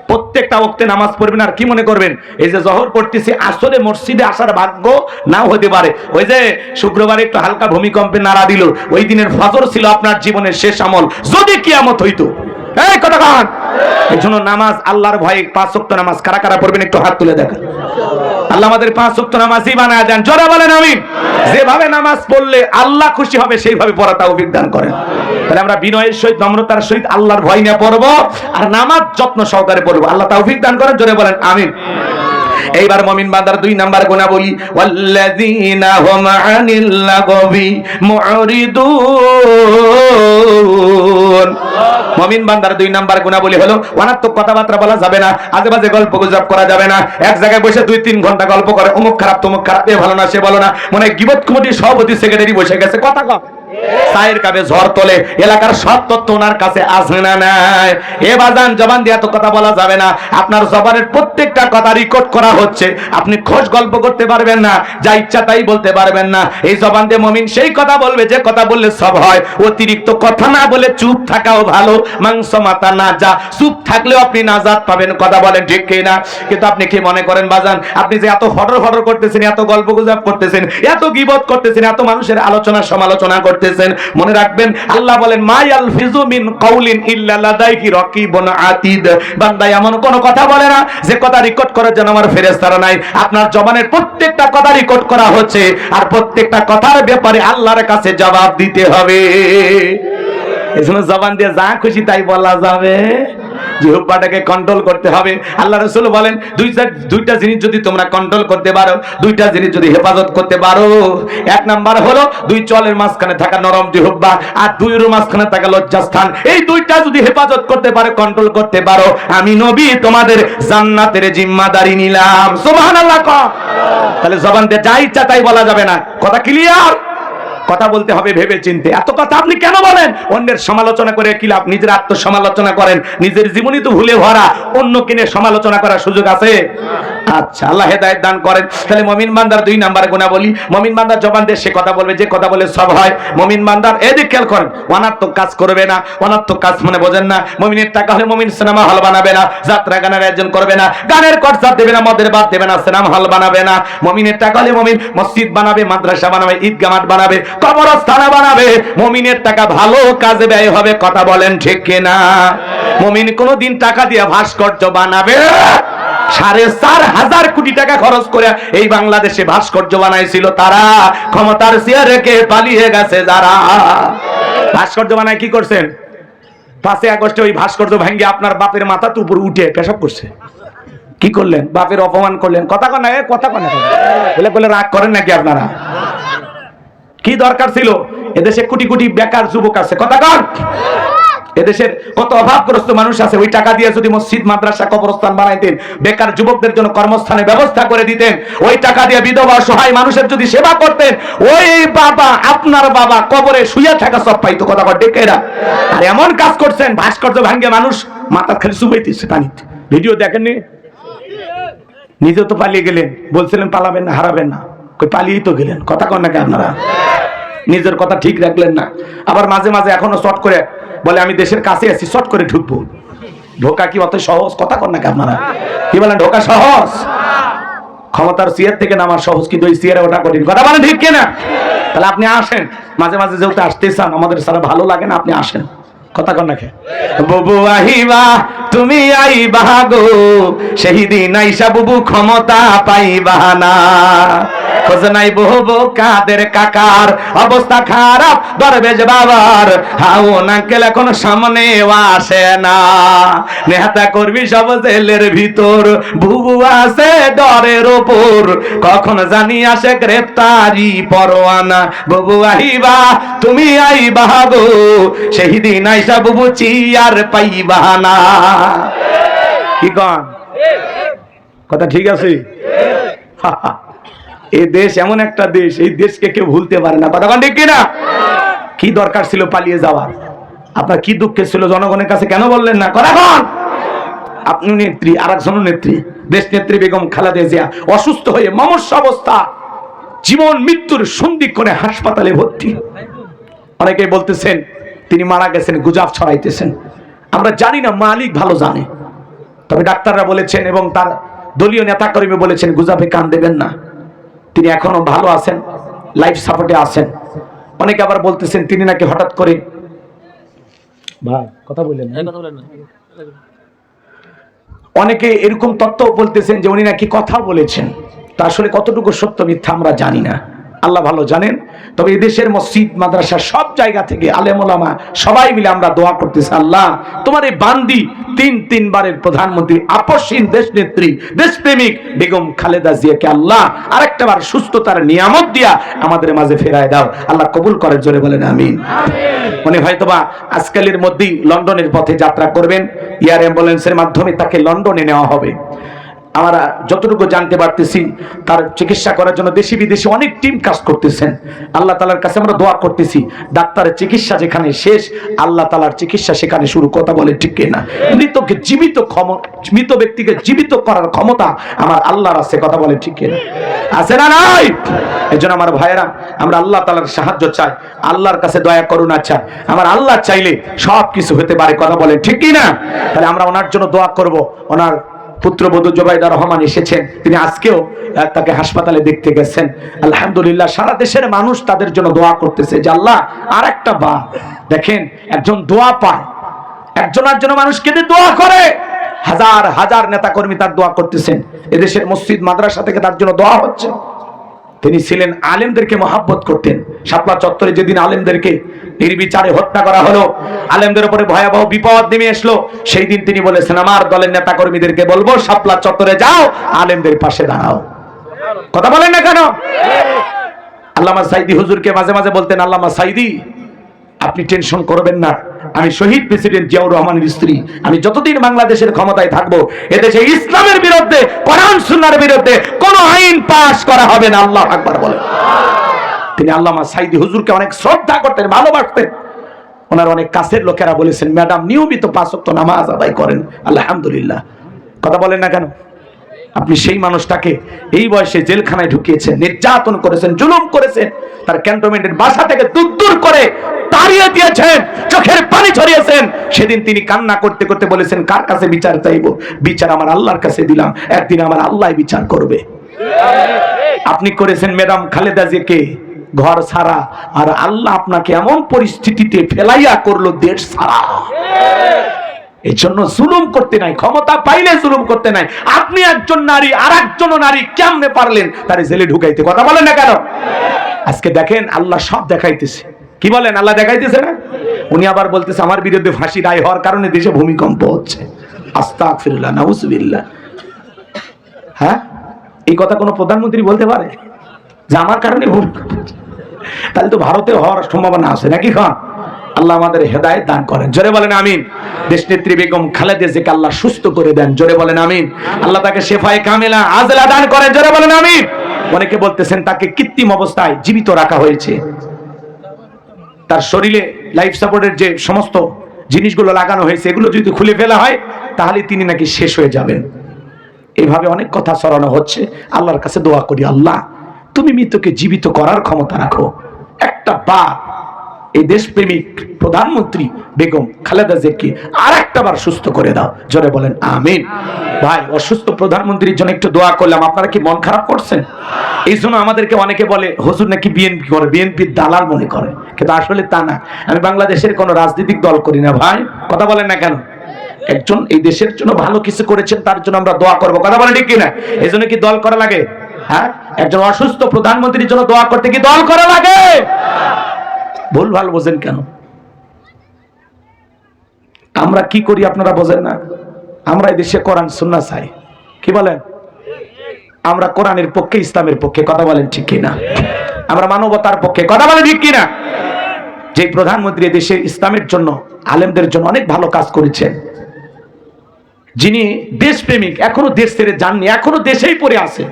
প্রত্যেকটা ওয়াক্তে নামাজ পড়বেন। আর কি মনে করবেন এই যে জহর পড়তেছি, আসলে মসজিদে আসার ভাগ্য নাও হতে পারে। ওই যে শুক্রবারে একটু হালকা ভূমিকম্পে নাড়া দিল, ওই দিনের ফজর ছিল আপনার জীবনের শেষ আমল, যদি কিয়ামত হইতো। এই কথা কান। এই জন্য নামাজ আল্লাহর ভয়ে 5 ওয়াক্ত নামাজ কারা কারা পড়বেন একটু হাত তুলে দেখেন। আল্লাহ আমাদের 5 ওয়াক্ত নামাজই বানায় দেন, জোরে বলেন আমিন। যেভাবে নামাজ পড়লে আল্লাহ খুশি হবে সেইভাবে পড়া তৌফিক দান করেন। তাহলে আমরা বিনয়ের সহিত নম্রতার সহিত আল্লাহর ভয় নিয়ে পড়বো, আর নামাজ যত্ন সহকারে পড়বো। আল্লাহ তৌফিক দান করেন, জোরে বলেন আমিন। এইবার মুমিন বান্দার 2 নাম্বার গুনাহ বলি, ওয়াল্লাযীনা হুম আনিল লাগবি মুরিদুন। মুমিন বান্দার 2 নাম্বার গুনাহ বলি হলো অনার্থক কথাবার্তা বলা যাবে না, আজেবাজে গল্প গুজব করা যাবে না। এক জায়গায় বসে 2-3 ঘন্টা গল্প করে, অমুক খারাপ তমুক খারাপ, এ ভালো না সে ভালো না, মানে গীবত কমিটির সভাপতি সেক্রেটারি বসে গেছে, কথা কম চায়ের কাপে ঝড় তোলে, এলাকার সব তথ্য ওনার কাছে আসে না নাই। এ বাজান জবান দিয়ে এত কথা বলা যাবে না। আপনার জবানের প্রত্যেকটা কথা রেকর্ড করা হচ্ছে, আপনি খোঁজ গল্প করতে পারবেন না, যা ইচ্ছা তাই বলতে পারবেন না। এই জবান দিয়ে মুমিন সেই কথা বলবে যে কথা বললে সব হয়। অতিরিক্ত কথা না বলে চুপ থাকাও ভালো, মাংস মাথা না যা, চুপ থাকলেও আপনি নাজাত পাবেন, কথা বলেন ঠিক কি না? কিন্তু আপনি কি মনে করেন বাজান, আপনি যে এত ফটর ফটর করতেছেন, এত গল্প গুজব করতেছেন, এত গীবত করতেছেন, এত মানুষের আলোচনা সমালোচনা করতেছেন, মনে রাখবেন আল্লাহ বলেন মা ইয়ালফিজু মিন কাউলিন ইল্লা লাদাইহি রাকিবুন আতীদ। বান্দা এমন কোন কথা বলে না যে কথা রেকর্ড করার জন্য আমার ফেরেশতারা নাই। আপনার জবানের প্রত্যেকটা কথা রেকর্ড করা হচ্ছে, আর প্রত্যেকটা কথার ব্যাপারে আল্লাহর কাছে জবাব দিতে হবে। এজন্য জবান দিয়ে যা খুশি তাই বলা যাবে, জিহ্বাটাকে কন্ট্রোল করতে হবে। আল্লাহ রাসূল বলেন দুইটা জিনিস যদি তোমরা কন্ট্রোল করতে পারো, দুইটা জিনিস যদি হেফাজত করতে পারো, 1 নাম্বার হলো 2 চলের মাঝখানে থাকা নরম জিহ্বা, আর 2 মাঝখানে থাকা লজ্জাস্থান। এই দুইটা যদি হেফাজত করতে পারো, কন্ট্রোল করতে পারো, আমি নবী তোমাদের জান্নাতের জিম্মাদারি নিলাম। সুবহানাল্লাহ। তাহলে জবান দিয়ে যা ইচ্ছা তাই বলা যাবে না, কথা ক্লিয়ার? কথা বলতে হবে ভেবে চিনতে। এত কথা আপনি কেন বলেন? অন্যের সমালোচনা করে কি লাভ? নিজের আত্মসমালোচনা করেন, নিজের জীবনই তো ভুলে ভরা, অন্য কিনে সমালোচনা করার সুযোগ আছে? আচ্ছা, আল্লাহ হেদায়েত দান করেন। তাহলে মুমিন বান্দার 2 নাম্বার গুনাহ বলি, মুমিন বান্দার জবান দিয়ে সে কথা বলবে যে কথা বলে সব হয়। মুমিন বান্দার এদিক খেয়াল করেন, অনার্থক কাজ করবে না। অনার্থক কাজ মানে বোঝেন না? মুমিনের টাকা হলে মুমিন সিনেমা হল বানাবে না, যাত্রা গানের আয়োজন করবে না, গানের কনসার্ট দেবে না, মদের বাদ দেবে না, সিনেমা হল বানাবে না। মুমিনের টাকা হলে মুমিন মসজিদ বানাবে, মাদ্রাসা বানাবে, ঈদগাহ মাঠ বানাবে, কবরস্থান বানাবে। মুমিনের টাকা ভালো কাজে ব্যয় হবে, কথা বলেন ঠিক কিনা? মুমিন কোনদিন টাকা দিয়ে ভাস্কর্য বানাবে 4,500 কোটি টাকা খরচ করে এই বাংলাদেশে ভাস্কর্য বানাইছিল তারা, ক্ষমতার চেয়ারে রেখে পালিয়ে গেছে যারা। ভাস্কর্য বানায় কি করছেন? 5 আগস্টে ওই ভাস্কর্য ভেঙে আপনার বাপের মাথা তো উপরে উঠে পেশাব করছে। কি করলেন? বাপের অপমান করলেন। কথা কন না, কথা কন না, বলে রাগ করেন নাকি আপনারা? কি দরকার ছিল? এদেশে কোটি কোটি বেকার যুবক আছে, কথা কন। এদেশের কত অভাবগ্রস্ত মানুষ আছে, ওই টাকা দিয়ে যদি মসজিদ মাদ্রাসা কবরস্থান বানাইতেন, বেকার যুবকদের জন্য কর্মস্থানের ব্যবস্থা করে দিতেন, ওই টাকা দিয়ে বিধবা অসহায় মানুষের যদি সেবা করতেন, ওই বাবা আপনার বাবা কবরে শুয়ে থাকা সব পাইতো, কথা বল ঠিক না? আর এমন কাজ করছেন, ভাস্কর্য ভাঙ্গে মানুষ মাথা খালি চুবাইতেছে পানিতে। ভিডিও দেখেননি? নিজে তো পালিয়ে গেলেন, বলছিলেন পালাবেন না, হারাবেন না, কই পালিয়েই তো গেলেন, কথা কন নাকি আপনারা? নিজের কথা ঠিক রাখলেন না। আবার মাঝে মাঝে এখনো শর্ট করে বলে আমি দেশের কাছে আছি, শর্ট করে ঢুকবো। ঢোকা কি অত সহজ? কথা কন নাকি আপনারা? কি বলেন, ঢোকা সহজ? ক্ষমতার চেয়ার থেকে নামার সহজ, কিন্তু ওই চেয়ারে ওঠা কঠিন, কথা বলেন ঠিক কিনা? তাহলে আপনি আসেন, মাঝে মাঝে যেহেতু আসতে চান, আমাদের সারা ভালো লাগে না, আপনি আসেন, কথা কন নাকি? বুবু আহিবা তুমি আইবা গো, সেই দিন আইসা বুবু ক্ষমতা পাইবা না, খোঁজ নাই বহু কাদের কাকার, অবস্থা খারাপ দরবেশ বাবার, হাও নাকেল এখন সামনে আসে না, নেতা কর্মী সব জেলের ভিতর, বুবু আছে ডরের ওপর, কখন জানি আসে গ্রেফতারি পরোয়ানা, বুবু আইবা তুমি আইবা গো, সেই দিন আইসা বুবু চিয়ার পাইবা না। কি কন কথা ঠিক আছে? এই দেশ এমন একটা দেশ, এই দেশকে কেউ ভুলতে পারে না, কথা ঠিক কিনা? কি দরকার ছিল পালিয়ে যাওয়ার? আপনার কি দুঃখে ছিল জনগণের কাছে কেন বললেন না? কথা কন। আপনি নেত্রী, আর একজন নেত্রী, দেশ নেত্রী বেগম খালেদা জিয়া অসুস্থ হয়ে মমস্য অবস্থা, জীবন মৃত্যুর সন্ধিক্ষণে হাসপাতালে ভর্তি। অনেকে বলতেছেন তিনি মারা গেছেন, গুজব ছড়াইতেছেন। আমরা জানি না, মালিক ভালো জানে। তবে ডাক্তাররা বলেছেন এবং তার দলীয় নেতাকর্মী বলেছেন গুজবে কান দেবেন না, তিনি এখনো ভালো আছেন, লাইফ সাপোর্টে আছেন। অনেকে আবার বলতেছেন তিনি নাকি হঠাৎ করে, ভাই কথা বলেন, অনেকে এরকম তথ্য বলতেছেন যে উনি নাকি কথা বলেছেন। তা আসলে কতটুকু সত্য মিথ্যা আমরা জানি না, আল্লাহ ভালো জানেন। তবে এদেশের মসজিদ মাদ্রাসা সব জায়গা থেকে আলেম ওলামা সবাই মিলে আমরা দোয়া করতেছি, আল্লাহ তোমার এই বান্দি তিনবারের প্রধানমন্ত্রী, আপসহীন দেশ নেত্রী, দেশপ্রেমিক বেগম খালেদা জিয়াকে আল্লাহ আরেকটা বার সুস্থতার নিয়ামত দিয়া আমাদের মাঝে ফেরায় দাও, আল্লাহ কবুল করে, জোরে বলেন আমিন। উনি হয়তোবা আজকালের মধ্যেই লন্ডনের পথে যাত্রা করবেন, এয়ার অ্যাম্বুলেন্সের মাধ্যমে তাকে লন্ডনে নেওয়া হবে। আমরা যতটুকু জানতে পারতেছি তার চিকিৎসা করার জন্য দেশি বিদেশি অনেক টিম কাজ করতেছেন। আল্লাহ তাআলার কাছে আমরা দোয়া করতেছি, ডাক্তারের চিকিৎসা যেখানে শেষ, আল্লাহ তাআলার চিকিৎসা সেখানে শুরু। কথা বলে ঠিক কিনা? মৃতকে জীবিত, মৃত ব্যক্তিকে জীবিত করার ক্ষমতা আমার আল্লাহর আছে। কথা বলে ঠিক কিনা? আছে না নাই? এজন্য আমার ভাইয়েরা, আমরা আল্লাহ তাআলার সাহায্য চাই, আল্লাহর কাছে দয়া করুণা চাই। আমার আল্লাহ চাইলে সব কিছু হতে পারে। কথা বলে ঠিক কিনা? তাহলে আমরা ওনার জন্য দোয়া করব। ওনার পুত্রবধূ জোবাইদা রহমান এসেছেন, তিনি আজকেও তাকে হাসপাতালে দেখতে গেছেন। আলহামদুলিল্লাহ, সারা দেশের মানুষ তাদের জন্য দোয়া করতেছে যে আল্লাহ আর একটা বার দেখেন, একজন দোয়া পায়, একজনের জন্য মানুষ কেঁদে দোয়া করে, হাজার হাজার নেতা কর্মী তার দোয়া করতেছেন। এদেশের মসজিদ মাদ্রাসা থেকে তার জন্য দোয়া হচ্ছে। তিনি ছিলেন আলেমদেরকে মহাব্বত করতেন। শাপলা চত্বরে যেদিন আলেমদেরকে নির্বিচারে হত্যা করা হলো, আলেমদের উপরে ভয়াবহ বিপদ নেমে আসলো, সেই দিন তিনি বলেছেন আমার দলের নেতা কর্মীদেরকে বলবো শাপলা চত্বরে যাও, আলেমদের পাশে দাঁড়াও। কথা বলেন না কেন? আল্লামা সাইদি হুজুরকে মাঝে মাঝে বলতেন, আল্লামা সাইদি আপনি টেনশন করবেন না, আমি শহীদ প্রেসিডেন্ট জিয়াউর রহমানের স্ত্রী, আমি যতদিন বাংলাদেশের ক্ষমতায় থাকবো এদেশে ইসলামের বিরুদ্ধে, কোরআন সুন্নাহর বিরুদ্ধে কোন আইন পাস করা হবে না। আল্লাহু আকবার বলেন। তিনি আল্লামা সাইদি হুজুরকে অনেক শ্রদ্ধা করতেন, ভালোবাসতেন। ওনার অনেক কাছের লোকেরা বলেছেন ম্যাডাম নিয়মিত 5 ওয়াক্ত নামাজ আদায় করেন। আলহামদুলিল্লাহ। কথা বলেন না কেন? আপনি সেই মানুষটাকে এই বয়সে জেলখানায় ঢুকিয়েছেন, নির্যাতন করেছেন, জুলুম করেছেন, তার ক্যান্টনমেন্টের বাসা থেকে দূর করে তাড়িয়ে দিয়েছেন, চোখের পানি ছড়িয়েছেন। সেদিন তিনি কান্না করতে করতে বলেছেন কার কাছে বিচার চাইবো? বিচার আমার আল্লাহর কাছে দিলাম, একদিন আমার আল্লাহ বিচার করবে। আপনি করেছেন ম্যাডাম খালেদা জিয়াকে ঘর ছাড়া, আর আল্লাহ আপনাকে এমন পরিস্থিতিতে ফেলাইয়া করলো দেশ ছাড়া। এই জন্য জুলুম করতে নাই, ক্ষমতা পাইলে জুলুম করতে নাই। আপনি একজন নারী, আর একজন নারী কেমনে পারলেন তারে জেলে ঢুকাইতে? কথা বলেন না কেন? আজকে দেখেন আল্লাহ সব দেখাইতেছে। কি বলেন? আল্লাহ দেখাইতেছে না? উনি আবার বলতেছে আমার বিরুদ্ধে ফাঁসি রায় হওয়ার কারণে দেশে ভূমিকম্প হচ্ছে। আস্তাগফিরুল্লাহ, নাউযুবিল্লাহ। হ্যাঁ, এই কথা কোনো প্রধানমন্ত্রী বলতে পারে যে আমার কারণে ভূমিকম্প? তাহলে তো ভারতে হওয়ার সম্ভাবনা আছে নাকি? খান আল্লাহ আমাদের হেদায়েত দান করেন, জোরে বলেন আমিন। দেশনেত্রী বেগম খালেদা জিয়াকে আল্লাহ সুস্থ করে দেন, জোরে বলেন আমিন। আল্লাহ তাকে শেফায়ে কামিলা আজলা দান করেন, জোরে বলেন আমিন। অনেকে বলতেছেন তাকে কৃত্রিম অবস্থায় জীবিত রাখা হয়েছে, তার শরীরে লাইফ সাপোর্টের যে সমস্ত জিনিসগুলো লাগানো হয়েছে এগুলো যদি খুলে ফেলা হয় তাহলে তিনি নাকি শেষ হয়ে যাবেন। এইভাবে অনেক কথা ছড়ানো হচ্ছে। আল্লাহর কাছে দোয়া করি, আল্লাহ তুমি মৃতকে জীবিত করার ক্ষমতা রাখো। একটা বার এই দেশপ্রেমিক প্রধানমন্ত্রী বেগম খালেদা জিয়াকে আর একটা বার সুস্থ করে দাও, জোরে বলেন আমিন। ভাই, অসুস্থ প্রধানমন্ত্রীর জন্য একটু দোয়া করলাম, আপনারা কি মন খারাপ করছেন? এই জন্য আমাদেরকে অনেকে বলে হুজুর নাকি বিএনপি করে, বিএনপির দালাল মনে করে, কিন্তু আসলে তা না। আমি বাংলাদেশের কোনো রাজনৈতিক দল করি না ভাই, কথা বলেন না কেন? একজন এই দেশের জন্য ভালো কিছু করেছেন, তার জন্য আমরা দোয়া করবো, কথা বলেন ঠিক কিনা? এই জন্য কি দল করা লাগে? হ্যাঁ, একজন অসুস্থ প্রধানমন্ত্রীর জন্য দোয়া করতে কি দল করা লাগে? ভুল ভাল বোঝেন কেন? আমরা কি করি আপনারা বোঝেন না? আমরা এই দেশে কোরআন সুন্নাহ চাই, কি বলেন? আমরা কোরআনের পক্ষে, ইসলামের পক্ষে, কথা বলেন ঠিক কিনা? আমরা মানবতার পক্ষে, কথা বলেন ঠিক কিনা? যে প্রধানমন্ত্রী দেশে ইসলামের জন্য, আলেমদের জন্য অনেক ভালো কাজ করেছেন, যিনি দেশপ্রেমিক, এখনো দেশ ছেড়ে যাননি, এখনো দেশেই পড়ে আছে,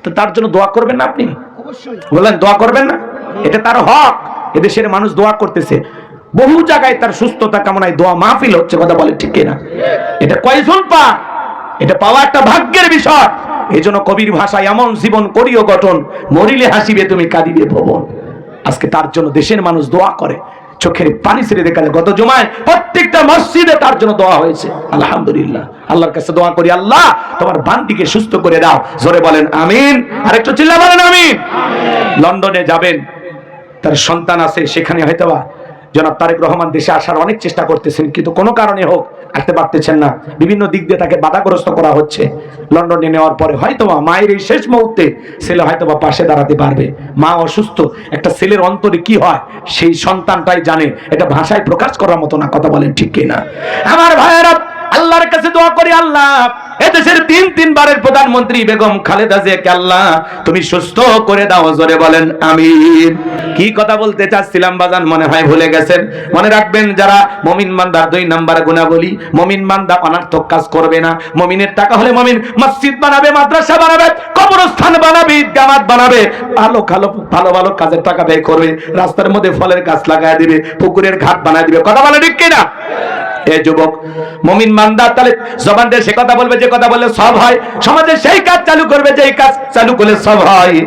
তো তার জন্য দোয়া করবেন না আপনি? বলেন দোয়া করবেন না? এটা তার হক। এদেশের মানুষ দোয়া করতেছে, বহু জায়গায় তার সুস্থতা কামনায় দোয়া মাহফিল হচ্ছে, কথা বলে ঠিক কিনা? এটা কয়জন পা? এটা পাওয়া একটা ভাগ্যের বিষয়। এই জন্য কবির ভাষায় এমন জীবন করিও গঠন, মরিলে হাসিবে তুমি কাঁদিবে ভবন। আজকে তার জন্য দেশের মানুষ দোয়া করে, চোখের পানি ছেড়ে দেখা যায়। গত জুমায় প্রত্যেকটা মসজিদে তার জন্য দোয়া হয়েছে। আলহামদুলিল্লাহ, আল্লাহর কাছে দোয়া করি, আল্লাহ তোমার বান্দিকে সুস্থ করে দাও। জোরে বলেন আমিন, আর একটু চিল্লা বলেন আমিন। লন্ডনে যাবেন, তার সন্তান আছে সেখানে, হয়তোবা জনাব তারেক রহমান দেশে আসার অনেক চেষ্টা করতেছেন, কিন্তু কোনো কারণে হোক আসতে পারতেছেন না, বিভিন্ন দিক দিয়ে তাকে বাধাগ্রস্ত করা হচ্ছে। লন্ডনে নেওয়ার পরে হয়তোবা মায়ের এই শেষ মুহূর্তে ছেলে হয়তোবা পাশে দাঁড়াতে পারবে। মা অসুস্থ, একটা ছেলের অন্তরে কি হয় সেই সন্তানটাই জানে, এটা ভাষায় প্রকাশ করার মতো না, কথা বলেন ঠিক কিনা? আমার ভাইয়েরা, আল্লাহর কাছে দোয়া করি, আল্লাহ এদেশের তিনবারের প্রধানমন্ত্রী বেগম খালেদা জিয়াকে আল্লাহ তুমি সুস্থ করে দাও। জোরে বলেন আমিন। কি কথা বলতে চাচ্ছিলাম বাজান মনে হয় ভুলে গেছেন। মনে রাখবেন, যারা মুমিন বান্দার 2 নাম্বার গুণাবলী, মুমিন বান্দা অনার্থক কাজ করবে না। মুমিনের টাকা হলে মুমিন মসজিদ বানাবে, মাদ্রাসা বানাবে, কবরস্থান বানাবে, ঈদগাহ বানাবে, ভালো ভালো কাজের টাকা ব্যয় করবে, রাস্তার মধ্যে ফলের গাছ লাগায় দিবে, পুকুরের ঘাট বানায় দিবে, কথা বলে ঠিক কিনা? এ যুবক, মুমিন বান্দা তাহলে জবান দিয়ে সে কথা বলবে যে কথা বললে সব হয়, সমাজে সেই কাজ চালু করবে যেই কাজ চালু করলে সব হয়।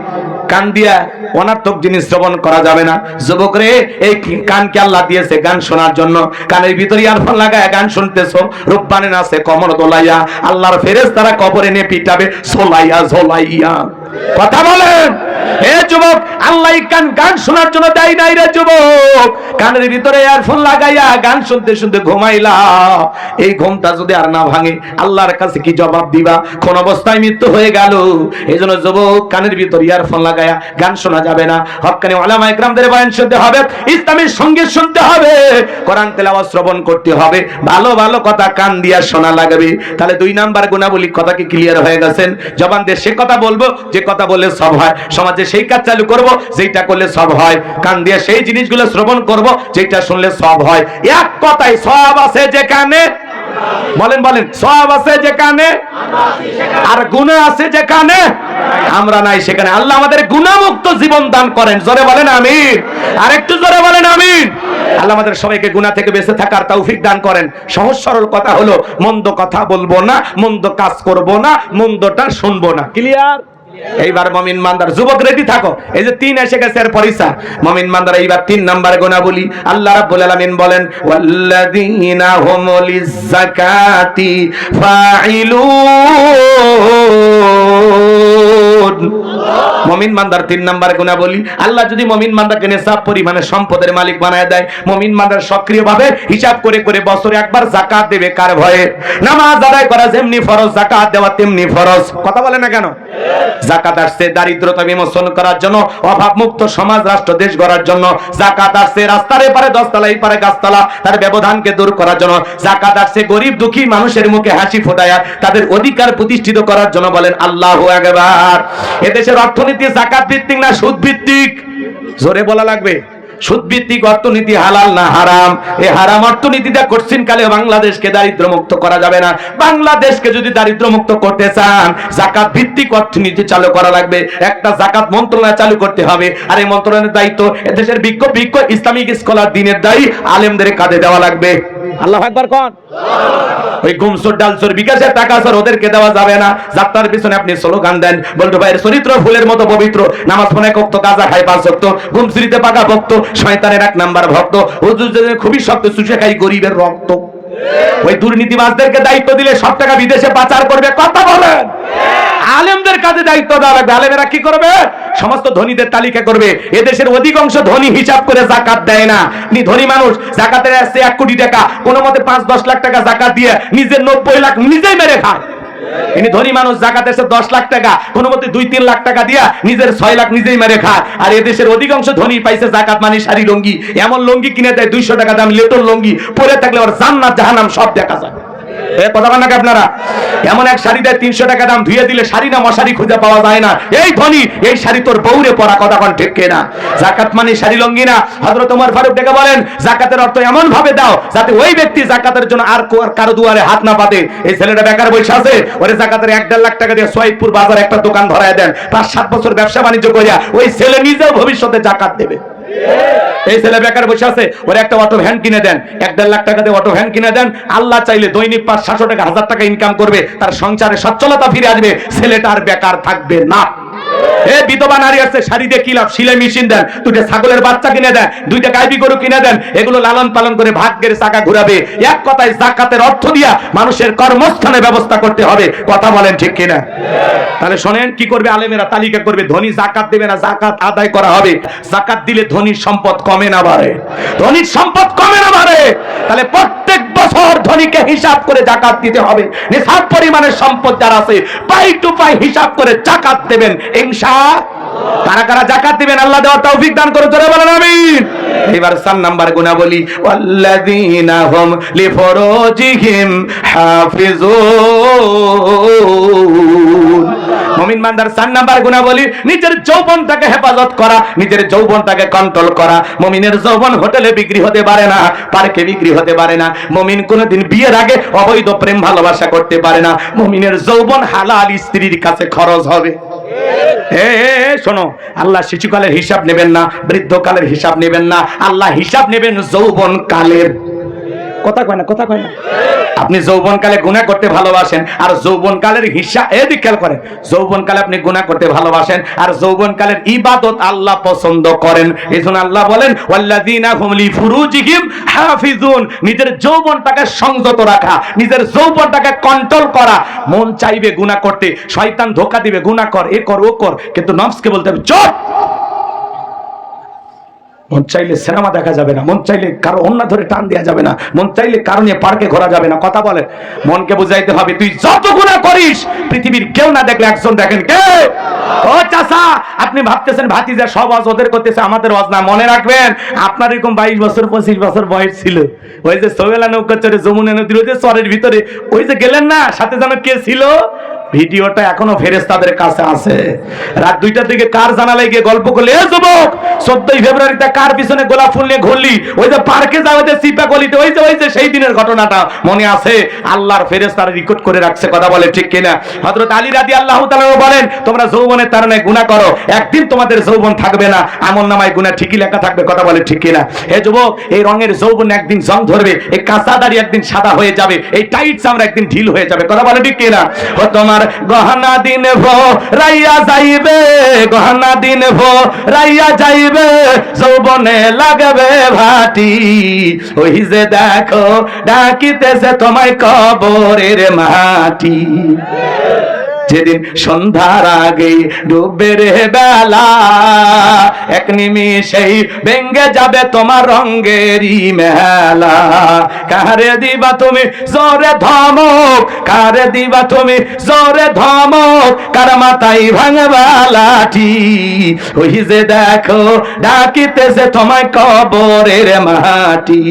কান দিয়া অনার্থক জিনিস শ্রবণ করা যাবে না। যুবক রে, এই কানকে আল্লাহ দিয়েছে গান শোনার জন্য, কানের ভিতরে ইয়ারফোন লাগায় গান শুনতেছো, রূপবানে নাচে কমর দোলাইয়া, আল্লাহর ফেরেশতারা কবরে নিয়ে পিটাবে সোলাইয়া ঝোলাইয়া, কথা বলেন। হে যুবক, আল্লাহ কান গান শোনার জন্য দেয় নাই রে যুবক। কানের ভিতরে ইয়ারফোন লাগাইয়া গান শুনতে শুনতে ঘুমাইলা, এই ঘুমটা যদি আর না ভাঙে আল্লাহর কাছে কি জবাব দিবা? কোন অবস্থায় মৃত্যু হয়ে গেল। এই জন্য যুবক, কানের ভিতরে ইয়ারফোন লাগাইয়া গান শোনা যাবে না। হক্কানি উলামা ইকরামদের বয়ান শুনতে হবে, ইসলামের সঙ্গীত শুনতে হবে, কোরআন তেলাওয়াত শ্রবণ করতে হবে, ভালো ভালো কথা কান দিয়া শোনা লাগবে। তাহলে 2 নাম্বার গুণাবলী কথা কি ক্লিয়ার হয়ে গেছেন? জবান দিয়ে সে কথা বলবো যে কথা বললে সব হয়, সমাজে সেই কাজ চালু করব যেটা করলে সব হয়, কান দিয়ে সেই জিনিসগুলো শ্রবণ করব যেটা শুনলে সব হয়। এক কথায় সব আছে যেখানে, বলেন বলেন, সব আছে যেখানে আর গুনাহ আছে যেখানে আমরা নাই সেখানে। আল্লাহ আমাদের গুনাহমুক্ত জীবন দান করেন। জোরে বলেন আমিন, আর একটু জোরে বলেন আমিন। আল্লাহ আমাদের সবাইকে গুনাহ থেকে বেঁচে থাকার তৌফিক দান করেন। সহজ সরল কথা হলো, মন্দ কথা বলবো না, মন্দ কাজ করব না, মন্দটা শুনবো না। ক্লিয়ার? এইবার মুমিন মানদার যুবক রেডি থাকো, এই যে 3 এসে গেছে এর পরিচয়। মুমিন মানদার এইবার 3 নাম্বার গুণাবলী আল্লাহ রাব্বুল আলামিন বলেন, ওয়াল্লাযীনা হুম লিয-যাকাতি ফাঈলুন। মুমিন বান্দার 3 নাম্বার গুণাবলী, আল্লাহ যদি মুমিন বান্দাকে নেশাব পরিমাণে সম্পদের মালিক বানায় দেয়, মুমিন বান্দার সক্রিয়ভাবে হিসাব করে করে বছরে একবার যাকাত দেবে। কার ভয়ে? নামাজ আদায় করা যেমনি ফরজ, যাকাত দেওয়া তেমনি ফরজ। কথা বলে না কেন? যাকাত আসছে দারিদ্রতা বিমোচন করার জন্য, অভাব মুক্ত সমাজ রাষ্ট্র দেশ গড়ার জন্য। যাকাত আসছে রাস্তার এপারে 10 তলা এপারে গাছতলা তার ব্যবধানকে দূর করার জন্য। যাকাত আসছে গরিব দুঃখী মানুষের মুখে হাসি ফোটায়া তাদের অধিকার প্রতিষ্ঠিত করার জন্য। বলেন আল্লাহু আকবার। এদেশের অর্থনীতি যাকাত ভিত্তিক না সুদ ভিত্তিক? জোরে বলা লাগবে। সুদ ভিত্তিক অর্থনীতি হালাল না হারাম? এই হারাম অর্থনীতিটা কঠিন কালে বাংলাদেশকে দারিদ্র মুক্ত করা যাবে না। বাংলাদেশকে যদি দারিদ্র মুক্ত করতে চান, যাকাত ভিত্তিক অর্থনীতি চালু করা লাগবে। একটা যাকাত মন্ত্রণালয় চালু করতে হবে, আর এই মন্ত্রণালয়ের দায়িত্ব এদেশের বিজ্ঞ ইসলামিক স্কলার দিনের দায়ী আলেমদের কাঁধে দেওয়া লাগবে। আল্লাহু আকবার কোন? ওই গুমসুর ডালসুর বিকাশের টাকা স্যার ওদেরকে দেওয়া যাবে না। যাত্রার পিছনে আপনি স্লোগান দেন, বলতো ভাইয়ের চরিত্র ফুলের মতো পবিত্র, নামাজ পড়ে ভক্ত, গাঁজা খায় 5 ওয়াক্ত, গুমসুরিতে পাকা ভক্ত, শয়তানের 1 নাম্বার ভক্ত, হুজুর খুবই শক্ত, চুষে খাই গরিবের রক্ত। ওই দুর্নীতিবাজদেরকে দায়িত্ব দিলে সব টাকা বিদেশে পাচার করবে। কথা বলেন। আলেমদের কাছে দায়িত্ব দেওয়া লাগবে। আলেমেরা কি করবে? সমস্ত ধনীদের তালিকা করবে। এদেশের অধিকাংশ ধনী হিসাব করে যাকাত দেয় না। ধনী মানুষ যাকাতের আসছে 1 কোটি টাকা, কোনো মতে 5-10 লাখ টাকা যাকাত দিয়ে নিজের 90 লাখ নিজেই মেরে খায়। ইনি ধনী মানুষ, জাকাত এসে 10 লাখ টাকা কোনো মতে 2-3 লাখ টাকা দিয়া নিজের 6 লাখ নিজেই মেরে খায়। আর এদেশের অধিকাংশ ধনী পাইছে জাকাত মানে শাড়ি লুঙ্গি, এমন লুঙ্গি কিনে দেয় 200 টাকা দাম লেটর লুঙ্গি, পরে থাকলে ওর জান্নাত জাহান্নাম সব দেখা যায়। কথা বলেন নাকি আপনারা? এমন এক শাড়ি দেয় 300 টাকা দাম, ধুয়ে দিলে শাড়ি না মশারি খুঁজে পাওয়া যায় না। এই ধনী, এই শাড়ি তোর বউরে পরা, কথা কোন ঠিক কিনা? জাকাত মানে শাড়ি লুঙ্গি না। হযরত ওমর ফারুক ডেকে বলেন, জাকাতের অর্থ এমন ভাবে দাও যাতে ওই ব্যক্তি জাকাতের জন্য আর কারো দুয়ারে হাত না পাতে। এই ছেলেটা বেকার বসে আছে, ওরে জাকাতের 1-1.5 লাখ টাকা দিয়ে সৈয়দপুর বাজারে একটা দোকান ধরায় দেন, 5-7 বছর ব্যবসা বাণিজ্য করিয়া ওই ছেলে নিজেও ভবিষ্যতে জাকাত দেবে। এই ছেলে বেকার বসে আছে, ওরে একটা অটো ভ্যান কিনে দেন, 1-1.5 লাখ টাকা দিয়ে অটো ভ্যান কিনে দেন। আল্লাহ চাইলে দৈনিক 500-700 টাকা 1000 টাকা ইনকাম করবে, তার সংসারে সচ্ছলতা ফিরে আসবে, ছেলেটা আর বেকার থাকবে না। বিধবা নারী আছে, শাড়ি দিয়ে কি লাভ? সিলাই মেশিন দেন, 2টা ছাগলের বাচ্চা কিনে দেন, 2টা গাভী গরু কিনে দেন, এগুলো লালন পালন করে ভাগ্যের চাকা ঘুরাবে। এক কথায় জাকাতের অর্থ দিয়া মানুষের কর্মস্থানের ব্যবস্থা করতে হবে। কথা বলেন ঠিক কিনা? তাহলে শোনেন কি করবে আলেমেরা? তালিকা করবে, ধনী জাকাত দেবে না, জাকাত আদায় করা হবে। জাকাত দিলে ধনীর সম্পদ কমে না বাড়ে? ধনীর সম্পদ কমে না বাড়ে? তাহলে প্রত্যেক বছর ধনীকে হিসাব করে জাকাত দিতে হবে। নিসাব পরিমাণের সম্পদ যারা আছে পাই টু পাই হিসাব করে জাকাত দেবেন ইনশাআল্লাহ। কারা কারা জাকাত দিবেন আল্লাহ দেওয়ার তৌফিক দান করে, জোরে বলেন আমিন। এবার 4 নাম্বার গুণাবলী, ওয়াল্লাযীনা হুম লিফুরুজিহিম হাফিজুন। মুমিন বান্দার 4 নাম্বার গুণাবলী, নিজের যৌবনটাকে হেফাজত করা, নিজের যৌবনটাকে কন্ট্রোল করা। মুমিনের যৌবন হোটেলে বিক্রি হতে পারে না, পার্কে বিক্রি হতে পারে না। মুমিন কোনোদিন বিয়ের আগে অবৈধ প্রেম ভালোবাসা করতে পারে না। মুমিনের যৌবন হালাল স্ত্রীর কাছে খরচ হবে। শোনো, আল্লাহ শিশুকালের হিসাব নেবেন না, বৃদ্ধকালের হিসাব নেবেন না, আল্লাহ হিসাব নেবেন যৌবন কালের। কথা কয় না, কথা কয় না। আপনি যৌবনকালে গুনাহ করতে ভালোবাসেন আর যৌবনকালের হিসাব, এদিক খেয়াল করেন, যৌবনকালে আপনি গুনাহ করতে ভালোবাসেন আর যৌবনকালের ইবাদত আল্লাহ পছন্দ করেন। এজন্য আল্লাহ বলেন, ওয়াল্লাযীনা হুম লিফুরুজিহিম হাফিজুন। নিজের যৌবনটাকে সংযত রাখা, নিজের যৌবনটাকে কন্ট্রোল করা। মন চাইবে গুনাহ করতে, শয়তান ধোঁকা দিবে, গুনাহ কর, এ কর, ও কর, কিন্তু নফসকে বলতে হবে চুপ। মন চাইলে সিনেমা দেখা যাবে না, মন চাইলে কারো অন্যা ধরে টান দেওয়া যাবে না, মন চাইলে কারো নিয়ে পার্কে ঘোরা যাবে না। কথা বলে, মনকে বুঝাইতে হবে তুই যত গুনাহ করিস পৃথিবীর কেউ না দেখলে একজন দেখেন কে? ও চাচা, আপনি ভাবতেছেন ভাতিজা সব ওয়াজ ওদের করতেছে, আমাদের ওয়াজ না। মনে রাখবেন, আপনার এরকম 22 বছর 25 বছর বয়স ছিল, ওই যে সোহেলা নৌকা চড়ে যমুনা নদীর ওই যে চরের ভিতরে ওই যে গেলেন না, সাথে যেন কে ছিল? ভিডিওটা এখনো ফেরেশতাদের কাছে আছে। রাত 2টার দিকে কার জানালায় গিয়ে গল্প করলে, এ যুবক 14ই ফেব্রুয়ারিতে কার পিছনে গোলাপ ফুল নিয়ে ঘুরলি? ওই যে পার্কে যাও, ওই যে সিপা গলিতে, ওই যে সেই দিনের ঘটনাটা মনে আছে? আল্লাহর ফেরেশতারা রেকর্ড করে রাখছে। কথা বলে ঠিক কিনা? হযরত আলী রাদিয়াল্লাহু তাআলা বলেন, তোমরা যৌবনের তাড়নায় গুনাহ করো, একদিন তোমাদের যৌবন থাকবে না, আমলনামায় গুনাহ ঠিকই লেখা থাকবে। কথা বলে ঠিক কিনা? হে যুবক, এই রঙের যৌবন একদিন জং ধরবে, এই কাঁচা দাড়ি একদিন সাদা হয়ে যাবে, এই টাইট চামড়া একদিন ঢিল হয়ে যাবে। কথা বলে ঠিক কিনা? ও তোমার গহনা দিন ভো রাইয়া যাইবে, গহনা দিন ভো রাইয়া যাইবে, যৌবনে লাগবে ভাটি, ওই যে দেখো ডাকিতেছে তোমায় কবরের মাটি। যেদিন সন্ধ্যার আগে ডুববে রে বেলা, এক নিমিষেই ভেঙ্গে যাবে তোমার রঙেরই মেলা। কারে দিবা তুমি জোরে ধমক, কারে দিবা তুমি জোরে ধমক, কার মাথায় ভাঙবা লাঠি, ওই যে দেখো ডাকিতেছে তোমায় কবরের মাটি।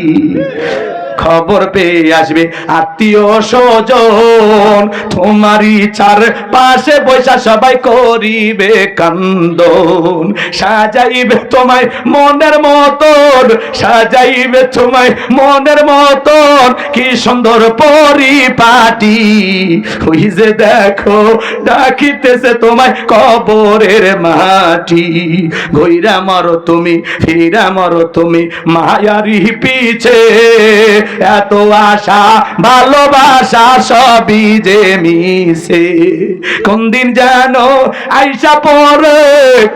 খবর পেয়ে আসবে আত্মীয় স্বজন, তোমারই চার পাশে বৈশা সবাই করিবে কান্দন, সাজাইবে তোমায় মনের মতন, সাজাইবে তোমায় মনের মতন, কি সুন্দর পরিপাটি, ওই যে দেখো ডাকিতেছে তোমায় কবরের মাটি। ঘুইরা মরো তুমি, ফিরা মরো তুমি মায়ারি পিছে, এত আশা ভালোবাসা সবই যে মিশে, কোন দিন জানো আইসা পরে,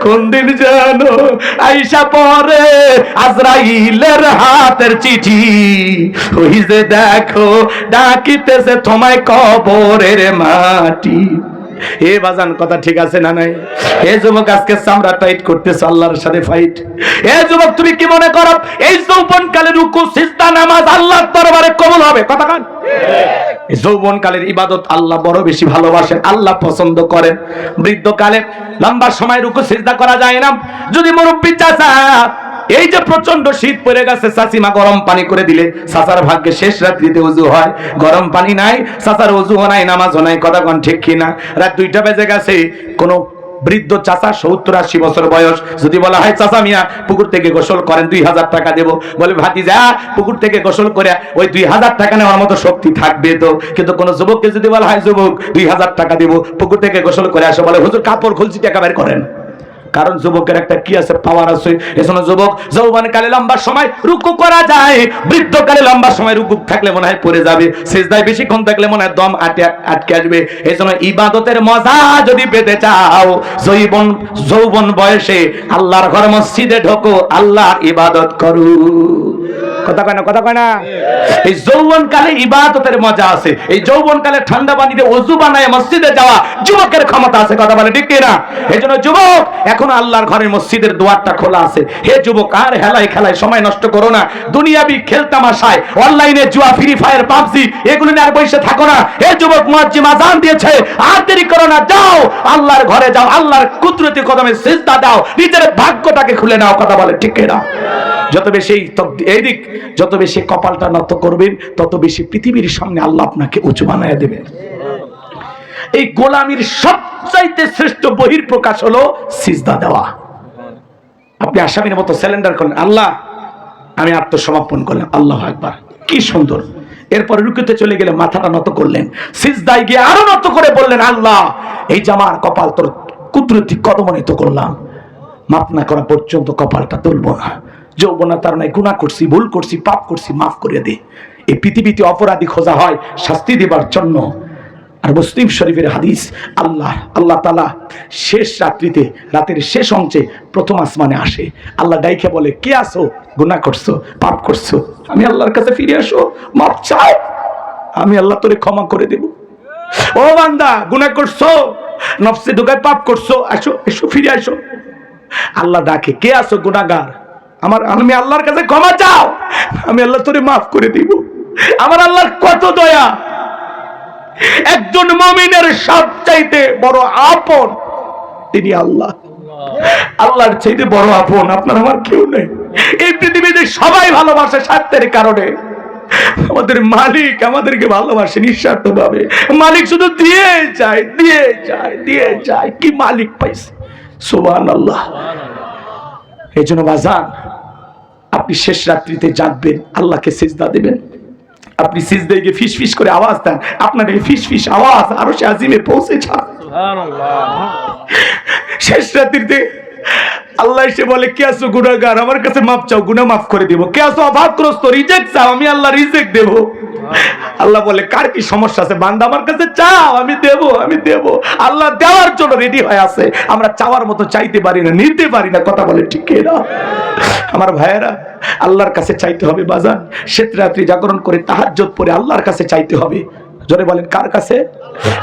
কোন দিন জানো আইসা পরে আজরাইলের হাতের চিঠি, ওই যে দেখো ডাকিতেছে তোমায় কবরের মাটি। এ বাজান কথা ঠিক আছে না নাই? এ যুবক আজকে চামড়া টাইট করতেছ আল্লাহর সাথে ফাইট। এ যুবক তুমি কি মনে করো এই যৌবনকালে রুকু সিজদা নামাজ আল্লাহর দরবারে কবুল হবে? কথা কান যৌবনকালের ইবাদত আল্লাহ বড় বেশি ভালোবাসেন, আল্লাহ পছন্দ করেন। বৃদ্ধকালে লম্বা সময় রুকু সিজদা করা যায় না। যদি মুরব্বি চাচা, এই যে প্রচন্ড শীত পড়ে গেছে, চাচিমা গরম পানি করে দিলে চাচার ভাগ্যে শেষ রাত্রিতে ওযু হয়। গরম পানি নাই, চাচার ওযুও নাই, নামাজও নাই। কথা কোন ঠিক কিনা? রাত 2টা বেজে গেছে, কোন বৃদ্ধ চাচা 70-80 বছর বয়স, যদি বলা হয় চাচা মিয়া পুকুর থেকে গোসল করেন, 2000 টাকা দেবো, বলে ভাতিজা পুকুর থেকে গোসল করে ওই 2000 টাকা নেওয়ার মতো শক্তি থাকবে তো? কিন্তু কোন যুবককে যদি বলা হয় যুবক 2000 টাকা দেবো, পুকুর থেকে গোসল করে আসো, বলে হুজুর কাপড় খুলছি, টাকা বের করেন। কারণ যুবকের একটা কি আছে, পাওয়ার আছে। এজন্য যুবক যৌবনকালে লম্বা সময় রুকু করা যায়, বৃদ্ধকালে লম্বা সময় রুকু থাকলে মনে হয় পড়ে যাবে, সিজদায় বেশিক্ষণ থাকলে মনে হয় দম আটকে আসবে। এজন্য ইবাদতের মজা যদি পেতে চাও, যৌবন বয়সে আল্লাহর ঘর মসজিদে ঢোকো, আল্লাহর ইবাদত করো। কথা কয় না, কথা কয় না? এই যৌবনকালে ইবাদতের মজা আছে। এই যৌবনকালে ঠান্ডা পানিতে ওযু বানায় মসজিদে যাওয়া যুবকের ক্ষমতা আছে। কথা বলে ঠিক কিনা? এজন্য যুবক, এখন আল্লাহর ঘরের মসজিদের দুয়ারটা খোলা আছে। হে যুবক, আর হেলায় খেলায় সময় নষ্ট করো না। দুনিয়াবি খেলতামাশায়, অনলাইনে জুয়া, ফ্রি ফায়ার, পাবজি এগুলো নিয়ে আর বসে থাকো না। হে যুবক, মুয়াজ্জিন আযান দিয়েছে, আর দেরি করো না, যাও আল্লাহর ঘরে যাও, আল্লাহর কুদরতি কদমে সিজদা দাও, নিজের ভাগ্যটাকে খুলে নাও। কথা বলে ঠিক কিনা? যত বেশি এইদিক, যত বেশি কপালটা নত করবেন, তত বেশি পৃথিবীর সামনে আল্লাহ আপনাকে উঁচু বানায় দেবেন। এই গোলামির সবচাইতে শ্রেষ্ঠ বহিঃপ্রকাশ হলো সিজদা দেওয়া। আপনি আসামির মতো সিলিন্ডার করলেন, আল্লাহ আমি আত্মসমর্পণ করলাম, আল্লাহু আকবার, কি সুন্দর। এরপর রুকুতে চলে গেলে মাথাটা নত করলেন, সিজদায় গিয়ে আরো নত করে বললেন, আল্লাহ এই যে আমার কপাল তোর কুদরতি কদমে নত করলাম, মাফ না করা পর্যন্ত কপালটা তুলবো না। যৌবনা তার নাই, গুনাহ করছি, ভুল করছি, পাপ করছি, মাফ করে দে। এই পৃথিবীতে অপরাধী খোঁজা হয় শাস্তি দেবার জন্য। আর মুসলিম শরীফের হাদিস, আল্লাহ তাআলা শেষ রাত্রিতে, রাতের শেষ অংশে প্রথম আসমানে আসে। আল্লাহ ডাইকে বলে, কে আসো? গুনাহ করছো, পাপ করছো, আমি আল্লাহর কাছে ফিরে আসো, মাফ চাও, আমি আল্লাহ তোরে ক্ষমা করে দেব। ও বান্দা, গুনাহ করছো, নফসে ঢুকায় পাপ করছো, আসো, এসো, ফিরে আসো। আল্লাহ ডাকে, কে আসো? গুনাহগার, আমি আল্লাহর কাছে ক্ষমা চাও, আমি আল্লাহ তোরে মাফ করে দিব। আমার আল্লাহর কত দয়া! একজন মুমিনের সবচাইতে বড় আপন তিনি আল্লাহ। আল্লাহর চাইতে বড় আপন আপনার আমার কেউ নেই। এই পৃথিবীতে সবাই ভালোবাসে স্বার্থের কারণে। আমাদের মালিক আমাদেরকে ভালোবাসে নিঃস্বার্থভাবে। মালিক শুধু দিয়ে যায়, দিয়ে যায়, দিয়ে যায়। কি মালিক পাইছে! সুবহানাল্লাহ। এই জন্য বাজান, আপনি শেষ রাত্রিতে জাগবেন, আল্লাহকে সিজদা দেবেন। আপনি সিজদায় গিয়ে ফিস ফিস করে আওয়াজ দেন, আপনার এই ফিস ফিস আওয়াজ আরশে আজিমে পৌঁছে যায়। সুবহানাল্লাহ। শেষ রাত্রিতে আল্লাহ এসে বলে, কে আছো গুনাহগার, আমার কাছে মাফ চাও, গুনাহ মাফ করে দেব। কে আছো অভাবগ্রস্ত, রিজেক্ট চাও, আমি আল্লাহ রিজেক্ট দেব। আল্লাহ বলে, কার কি সমস্যা আছে বান্দা, আমার কাছে চাও, আমি দেব, আমি দেব। আল্লাহ দেওয়ার জন্য রেডি হয়ে আছে। আমরা চাওয়ার মতো চাইতে পারি না, নিতে পারি না। কথা বলে ঠিক না? আমার ভাইয়েরা, আল্লাহর কাছে চাইতে হবে বাজান। শেষ রাত্রি জাগরণ করে তাহাজ্জুদ পড়ে আল্লাহর কাছে চাইতে হবে। জোরে বলেন, কার কাছে?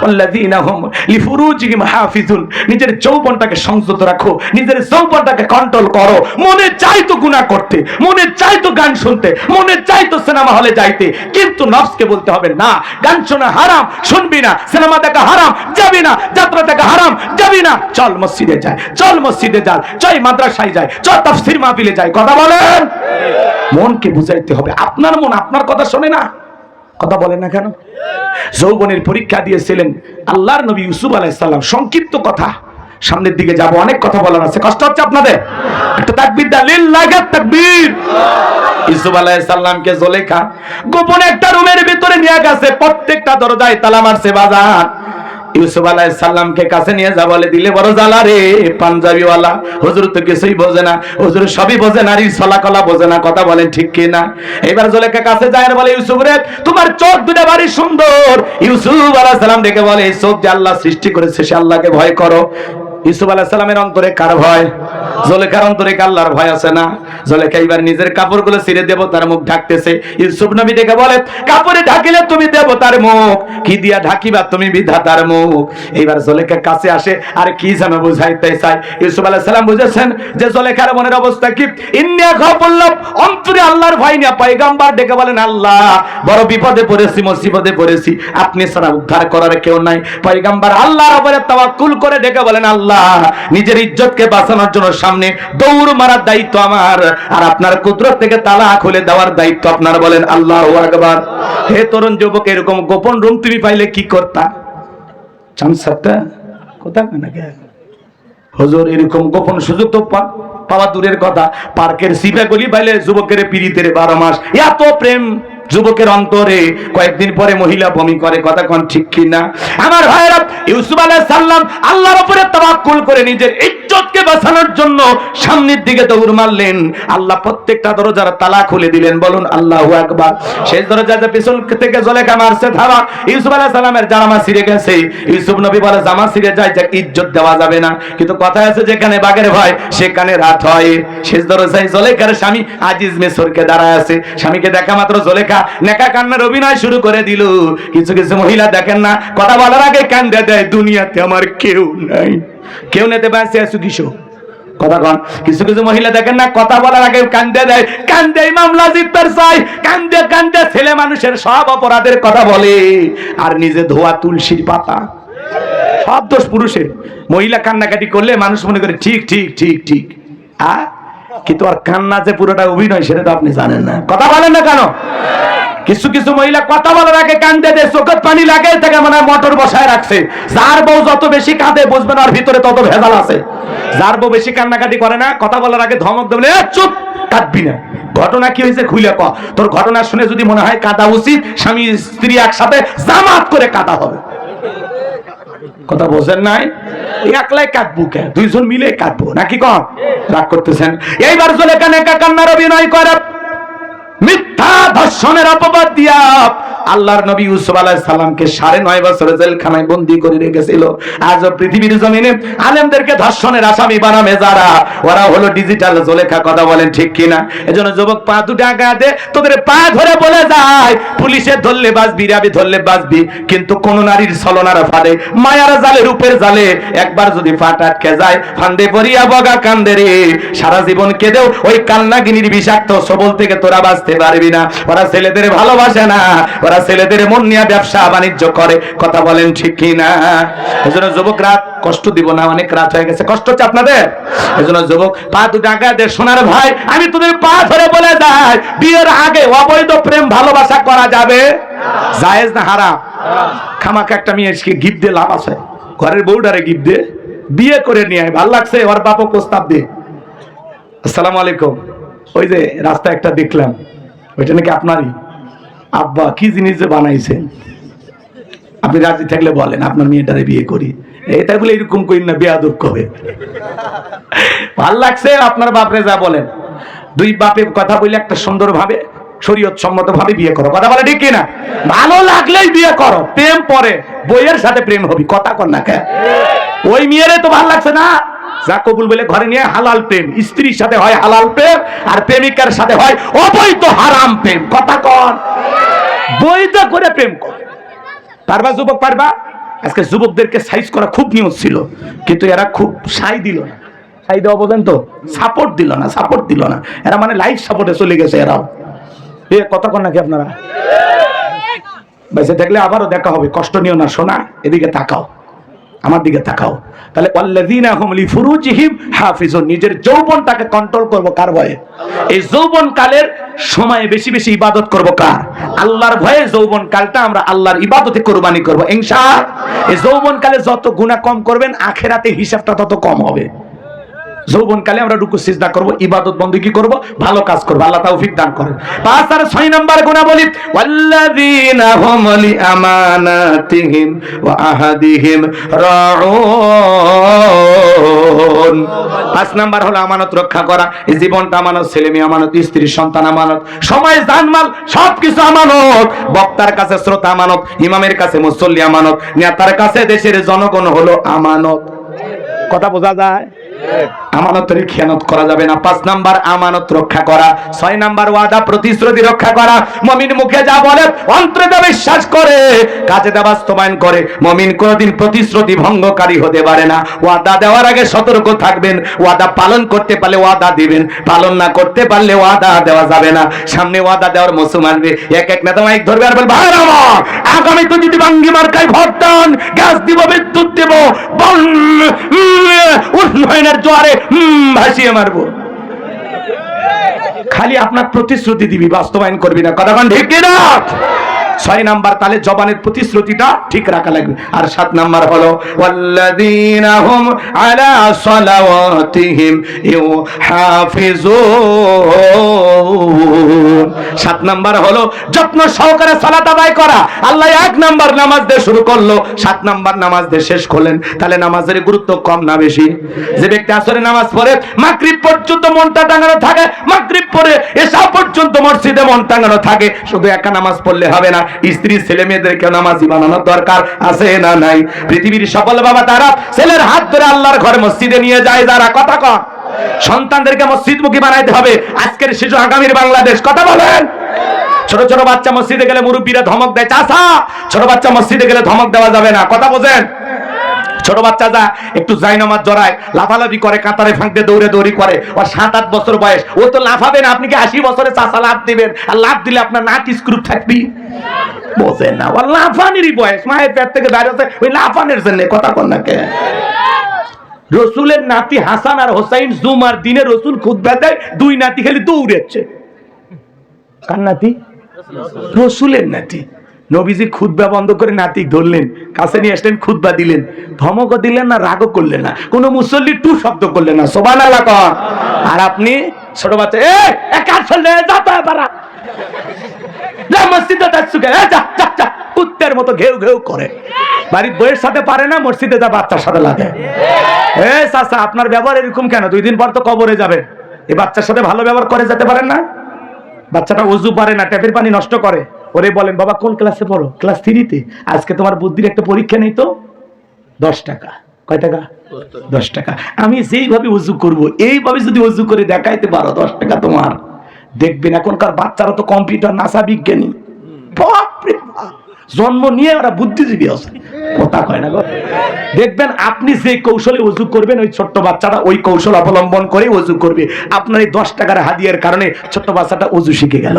আল্লাযীনা হুম লিফুরুজিহিম হাফিজুন। নিজের যৌবনটাকে সংযত রাখো, নিজের যৌবনটাকে কন্ট্রোল করো। মনে চাইতো গুনাহ করতে, মনে চাইতো গান শুনতে, মনে চাইতো সিনেমা হলে যাইতে, কিন্তু নফসকে বলতে হবে না, গান শোনা হারাম, শুনবি না। সিনেমা দেখা হারাম, যাবি না। যাত্রা দেখা হারাম, যাবি না। চল মসজিদে যাই, চল মসজিদে যাই, চল মাদ্রাসায় যাই, চল তাফসীর মাহফিলে যাই। কথা বলেন। মনকে বুঝাইতে হবে। আপনার মন আপনার কথা শোনে না। কথা বলেন না কেন? যৌবনের পরীক্ষা দিয়েছিলেন আল্লাহর নবী ইউসুফ আলাইহিস সালাম। সংক্ষিপ্ত কথা, সামনের দিকে যাব, অনেক কথা বলার আছে। কষ্ট হচ্ছে আপনাদের? একটা তাকবীর দাও, লিল্লাহি তাকবীর। ইউসুফ আলাইহিস সালামকে জুলেখা গোপনে একটা রুমের ভিতরে নিয়ে গেছে, প্রত্যেকটা দরজায় তালা মারছে বাজার। ইউসুফ আলাইহিস সালামকে কাছে নিয়ে যা বলে, দিলে বড় জ্বালা রে, পাঞ্জাবিওয়ালা হুজুর তো কিছুই বোঝে না, হুজুর সবই বোঝে, নারী ছলাকলা বোঝে না। কথা বলেন ঠিক কি না? এবার জুলেখা কাছে যায় আর বলে, ইউসুফ রে, তোমার চোখ দুটো বাড়ি সুন্দর। ইউসুফ আলাইহিস সালাম দেখে বলে, এই চোখ যে আল্লাহ সৃষ্টি করেছে, সে আল্লাহকে ভয় করো। ইউসুফ আলাইহিস সালামের অন্তরে কার ভয়? জুলেখার অন্তরে আল্লাহর ভয় আছে না? জুলেখা এবার নিজের কাপড়গুলো ছিঁড়ে দেবতার মুখ ঢাকতেছে। ইউসুফ নবী ডেকে বলে, কাপড়ে ঢাকিলে তুমি দেবতার মুখ, কি দিয়া ঢাকিবা তুমি বিধাতার মুখ। এইবার জুলেখা কাছে আসে আর কি যেন বুঝাইতে চায়। ইউসুফ আলাইহিস সালাম বুঝেছেন যে জুলেখার মনের অবস্থা কি। ইন্না খাফুল্লাহ, অন্তরে আল্লাহর ভয় না। পয়গম্বর ডেকে বলেন, আল্লাহ বড় বিপদে পড়েছি, মুসিবতে পড়েছি, আপনি ছাড়া উদ্ধার করার কেউ নাই। পয়গম্বর আল্লাহর উপরে তাওয়াক্কুল করে ডেকে বলেন, আল্লাহ নিজের ইজ্জতকে বাঁচানোর জন্য সামনে দৌড় মারার দায়িত্ব আমার, আর আপনার কুদরত থেকে তালা খুলে দেওয়ার দায়িত্ব আপনার। বলেন আল্লাহু আকবার। হে তরুণ যুবক, এরকম গোপন রুম তুমি পাইলে কি করতা? চান্সটা কোথায় নাকি হুজুর, এরকম গোপন সুযোগ তো পাওয়া দূরের কথা, পার্কের সিপা গলি পাইলে যুবকের পিড়িতের 12 মাস এত প্রেম যুবকের অন্তরে। কয়েকদিন পরে মহিলা বমি করে, কথা কোন ঠিক কি না? আমার ভাইরা, ইউসুফ আলাইহিস সালাম আল্লাহর উপরে তাওয়াক্কুল করে নিজের ইজ্জতকে বাঁচানোর জন্য সামনের দিকে দৌড় মারলেন। আল্লাহ প্রত্যেকটা দরজার তালা খুলে দিলেন। বলুন আল্লাহু আকবার। শেষ দরজাতে পিছন থেকে জুলেখা মারছে ধাওয়া। ইউসুফ আলাইহিস সালামের জামা ছিঁড়ে গেছে। ইউসুফ নবী বলে, জামা ছিঁড়ে যায় যে ইজ্জত দেওয়া যাবে না, কিন্তু কথা আছে যেখানে বাঘের ভয় সেখানে রাত হয়। শেষ দরজায় জুলেখার স্বামী আজিজ মিসরকে দাঁড়ায় আছে। স্বামীকে দেখা মাত্র জুলেখা নেকা কান্নার অভিনয় শুরু করে দিল। কিছু কিছু মহিলা দেখেন না, কথা বলার আগে কান্দে দেয়, দুনিয়াতে আমার কেউ নাই, কেউ নেতে বাঁচে আছো কিশো। কথা কন, কিছু কিছু মহিলা দেখেন না, কথা বলার আগে কান্দে দেয়, কান্দে মামলা জিততে চাই, কান্দে কান্দে ছেলে মানুষের সব অপরাধের কথা বলে, আর নিজে ধোয়া তুলসীর পাতা। সব দোষ পুরুষের। মহিলা কান্নাকাটি করলে মানুষ মনে করে ঠিক ঠিক ঠিক ঠিক, কিন্তু আর কান্না যে পুরোটা অভিনয় সেটা তো আপনি জানেন না। কথা বলেন না কেন? কিছু কিছু মহিলা কথা বলার আগে কান্দে দেয়, চোখের পানি লাগাই থাকে, মানে মোটর বসায় রাখছে। যার বউ যত বেশি কাঁদে বুঝবেন আর ভিতরে তত ভেজাল আছে। যার বউ বেশি কান্নাকাটি করে না, কথা বলার আগে ধমক দেবে, চুপ, কাঁদবি না, ঘটনা কি হয়েছে খুলে ক। তোর ঘটনা শুনে যদি মনে হয় কাঁদা উচিত, স্বামী স্ত্রী একসাথে জামাত করে কাঁদা হবে। কথা বোঝেন নাই? একলাই কাঁদবো কে, দুইজন মিলে কাঁদবো নাকি? কন রাগ করতেছেন? এইবার জুলেখা নেকা কান্নার অভিনয় করে মিথ্যা ধর্ষণের অপবাদ দিয়া আল্লাহর নবী ইউসুফ আলাইহিস সালামকে 9.5 বছর জেলখানায় বন্দী করে রেখেছিল। আজও পৃথিবীর জমিনে আলেমদেরকে ধর্ষণের আসামি বানাবে যারা, ওরা হলো ডিজিটাল জুলেখা। কথা বলেন ঠিক কিনা? এজন্য যুবক পা দুটো আগা দে, তোদের পা ধরে বলে যায়, পুলিশে ধরলে বাঁচবি, রাবি ধরলে বাঁচবি, কিন্তু কোন নারীর ছলনার ফাঁদে, মায়ার জালে, রূপের জালে একবার যদি ফাট আটকে যায়, ফান্দে পড়িয়া বগা কান্দে রে, সারা জীবন কেঁদেও ওই কান্নাগিনীর বিষাক্ত সবল থেকে তোরা বাঁচতে পারবি না। ওরা ছেলেদের ভালোবাসে না, ওরা ছেলেদের মন নিয়ে ব্যবসা বাণিজ্য করে। কথা বলেন ঠিক কি না? এজন্য যুবক, রাত কষ্ট দিব না, অনেক রাত হয়ে গেছে, কষ্ট হচ্ছে আপনাদের। এজন্য যুবক পা দুটো আগা দে, সোনার ভাই আমি তোদের পা ধরে বলে যাই, বিয়ের আগে অবৈধ প্রেম ভালোবাসা করা যাবে? জায়েজ না হারাম? খামাকে একটা মেয়েকে গিফট দিয়ে লাভ আছে? ঘরের বউডারে গিফট দিয়ে বিয়ে করে নিয়ে আয়, ভাল লাগছে, ওর বাপও প্রস্তাব দিয়ে, আসসালামু আলাইকুম, ওই যে রাস্তায় একটা দেখলাম, ওইটা নাকি আপনারই আব্বা, কি জিনিস যে বানাইছেন, আপনি রাজি থাকলে বলেন আপনার মেয়েটারে বিয়ে করি। এটা বলে এরকম করি না, বেয়াদব কবে। ভাল লাগছে, আপনার বাপরে যা বলেন, দুই বাপের কথা বলে একটা সুন্দর ভাবে শরীয়ত সম্মত ভাবে বিয়ে করো। কথা বলে ঠিক কিনা? ভালো লাগলেই বিয়ে করো, প্রেম পরে, বইয়ের সাথে প্রেম হবি। কথা কর না কে? ওই মেয়েরে তো ভাল লাগছে না, যা কবুল বলে ঘরে নিয়ে হালাল প্রেম, স্ত্রীর সাথে হয় হালাল প্রেম, আর প্রেমিকার সাথে হয় অবৈধ হারাম প্রেম। কথা কর, বৈধ করে প্রেম কর। পারবা যুবক, পারবা? আজকে যুবকদেরকে সাইজ করা খুব নিয়ম ছিল, কিন্তু এরা খুব সাই দিল না। সাই দেওয়া বোঝেন তো? সাপোর্ট দিল না, সাপোর্ট দিল না। এরা মানে লাইফ সাপোর্টে চলে গেছে এরাও। এ কথা কর নাকি আপনারা? বেঁচে থাকলে আবারও দেখা হবে, কষ্ট নিও না সোনা, এদিকে তাকাও, আমার দিকে তাকাও। তাহলে ওয়াল্লাযীনা হুম লিফুরুজিহিম হাফিজুন, নিজের যৌবনটাকে কন্ট্রোল করব কার ভয়ে? এই যৌবন কালের সময়ে বেশি বেশি ইবাদত করব কার? আল্লাহর ভয়ে। যৌবন কালটা আমরা আল্লাহর ইবাদতে কুরবানি করব ইনশাআল্লাহ। এই যৌবন কালে যত গুনাহ কম করবেন, আখিরাতে হিসাবটা তত কম হবে। যৌবন কালে আমরা রুকু সিজদা করব, ইবাদত বন্দেগী করব, ভালো কাজ করব, আল্লাহ তৌফিক দান করেন। 5 আর 6 নাম্বার গুনাহ বলি, ওয়াল্লাযীনা হুম লিআমানাতিহিম ওয়া আহাদিহিম রাউন। 5 নাম্বার হলো আমানত রক্ষা করা। এই জীবনটা আমানত, ছেলে মেয়ে আমানত, স্ত্রী সন্তান আমানত, সময় জানমাল সবকিছু আমানত। বক্তার কাছে শ্রোতা আমানত, ইমামের কাছে মুসল্লি আমানত, নেতার কাছে দেশের জনগণ হলো আমানত। কথা বোঝা যায়? আমানতের খেয়ানত করা যাবে না। 5 নাম্বার আমানত রক্ষা করা। 6 নাম্বার ওয়াদা প্রতিশ্রুতি রক্ষা করা। মুমিন মুখে যা বলে অন্তরে তা বিশ্বাস করে, কাজে তা বাস্তবায়ন করে। মুমিন কোনদিন প্রতিশ্রুতি ভঙ্গকারী হতে পারে না। ওয়াদা দেওয়ার আগে সতর্ক থাকবেন। ওয়াদা পালন করতে পারলে ওয়াদা দিবেন, পালন না করতে পারলে ওয়াদা দেওয়া যাবে না। সামনে ওয়াদা দেওয়ার মৌসুম আসবে, এক এক নেতা মাইক ধরবে আর বলবে ভাই আমার আগামী তো যদি বাঙ্গি মার্কায় ভোট দেন, গ্যাস দিব, বিদ্যুৎ দেব, উন্নয়নের জোয়ারে ভাসিয়ে মারবো। খালি আপনার প্রতিশ্রুতি দিবি, বাস্তবায়ন করবি না। কথা বলেন ঠিক কিনা? 6 নাম্বার তাহলে জবানের প্রতিশ্রুতিটা ঠিক রাখা লাগবে। আর 7 নাম্বার হলো ওয়াল্লাযীনা হুম আলা সালাওয়াতিহিম ইউহাফিজুন। 7 নাম্বার হলো যত্ন সহকারে সালাত আদায় করা। আল্লাহ 1 নাম্বার নামাজ দিয়ে শুরু করলো, 7 নাম্বার নামাজ দিয়ে শেষ করলেন। তাহলে নামাজের গুরুত্ব কম না বেশি? যে ব্যক্তি আসরে নামাজ পড়ে মাগরিব পর্যন্ত মনটা টাঙানো থাকে, মাগরিব পড়ে এশা পর্যন্ত মসজিদে মন টাঙানো থাকে, শুধু একা নামাজ পড়লে হবে না, স্ত্রী ছেলে মেয়েদেরকে নামাজি বানানোর দরকার আছে না নাই? পৃথিবীর সফল বাবা তারা ছেলের হাত ধরে আল্লাহর ঘরে মসজিদে নিয়ে যায় যারা। কথা কন, সন্তানদেরকে মসজিদমুখী বানাইতে হবে। আজকের শিশু আগামীর বাংলাদেশ। কথা বলেন। ছোট ছোট বাচ্চা মসজিদে গেলে মুরব্বীরা ধমক দেয়, চাচা ছোট বাচ্চা মসজিদে গেলে ধমক দেওয়া যাবে না। কথা বোঝেন? ছোট বাচ্চা যা একটু জায়নামাজ জড়ায়, লাফালাফি করে, কাতারে ফাঁকতে দৌড়ে দৌড়ি করে, ওর 7-8 বছর বয়স, ও তো লাফাবে না। আপনি কি 80 বছরে চাচা লাফ দিবেন? আর লাফ দিলে আপনার নাক স্ক্রু থাকবি? বোঝেন না, ওর লাফানেরই বয়স, মায়ের পেট থেকে বাইরে হচ্ছে ওই লাফানের জন্য। কথা কন না কে? রসুলের নাতি হাসান আর হোসাইন জুমার দিনে রসুল খুতবা দেয়, 2 নাতি খালি দৌড়েছে। কার নাতি? রসুলের নাতি। নবীজি খুতবা বন্ধ করে নাতি ধরলেন, কাছে নিয়ে আসলেন, খুতবা দিলেন, ধমকও দিলেন না, রাগও করলেন না, কোন মুসল্লি টু শব্দ করলেন না। সুবহানাল্লাহ কর। আর আপনি ছোট বাচ্চা, কার চলে যা তো পারা যা মসজিদে যাচ্ছুকে, যা যা যা, কুত্তের মতো ঘেউ ঘেউ করে। বাড়ির বইয়ের সাথে পারে না, মসজিদে যা বাচ্চার সাথে লাগে। চাচা আপনার ব্যবহার এরকম কেন? 2 দিন পর তো কবরে যাবেন, এই বাচ্চার সাথে ভালো ব্যবহার করে যেতে পারেন না? বাচ্চাটা ওযু পারে না, ট্যাপের পানি নষ্ট করে, ওরে বলেন বাবা কোন ক্লাসে পড়ো? ক্লাস 3-তে। আজকে তোমার বুদ্ধির একটা পরীক্ষা নেই তো 10 টাকা। কয় টাকা? 10 টাকা। আমি যেইভাবে ওযু করব, এইভাবে যদি ওযু করে দেখাইতে পারো 10 টাকা তোমার। দেখবেন এখনকার বাচ্চারা তো কম্পিউটার, নাসা বিজ্ঞানী, বাপরে বাপ, জন্ম নিয়ে ওরা বুদ্ধিজীবী আছে। কথা কয় না গো? দেখবেন আপনি যে কৌশলে ওযু করবেন, ওই ছোট্ট বাচ্চাটা ওই কৌশল অবলম্বন করে ওযু করবে। আপনার এই 10 টাকার হাদিয়ার কারণে ছোট্ট বাচ্চাটা ওযু শিখে গেল।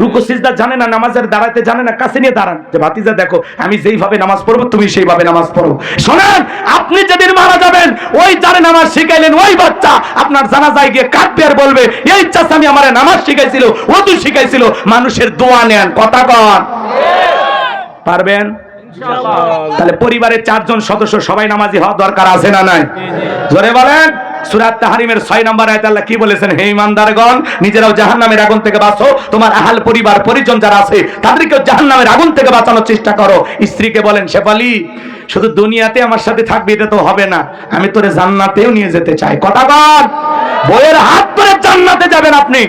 রুকু সিজদা জানে না, নামাজের দাঁড়াতে জানে না, কাছে নিয়ে দাঁড়ান যে ভাতিজা দেখো আমি যেইভাবে নামাজ পড়বো তুমি সেইভাবে নামাজ পড়ো। শোনেন, আপনি যেদিন মারা যাবেন ওই যারে নামাজ শিখাইলেন ওই বাচ্চা আপনার জানাজায় গিয়ে কাঁদবে আর বলবে এই চাচা আমি আমারে নামাজ শিখাইছিল, ওযু শিখাইছিল। মানুষের দোয়া নেন। কথা কন, পারবেন? তাহলে পরিবারের 4 জন সদস্য সবাই নামাজি হওয়া দরকার আছে না নাই? জোরে বলেন। সূরা তাহরিমের 6 নম্বর আয়াতে আল্লাহ কি বলেছেন? হে ঈমানদারগণ, নিজেরাও জাহান্নামের আগুন থেকে বাঁচো, তোমার আহল পরিবার পরিজন যারা আছে তাদেরকেও জাহান্নামের আগুন থেকে বাঁচানোর চেষ্টা করো। স্ত্রীকে বলেন শেফালি শুধু দুনিয়াতে আমার সাথে থাকবি এটা তো হবে না, আমি তোরে জান্নাতেও নিয়ে যেতে চাই। কথা বল। বইয়ের হাত ধরে জান্নাতে যাবেন আপনি।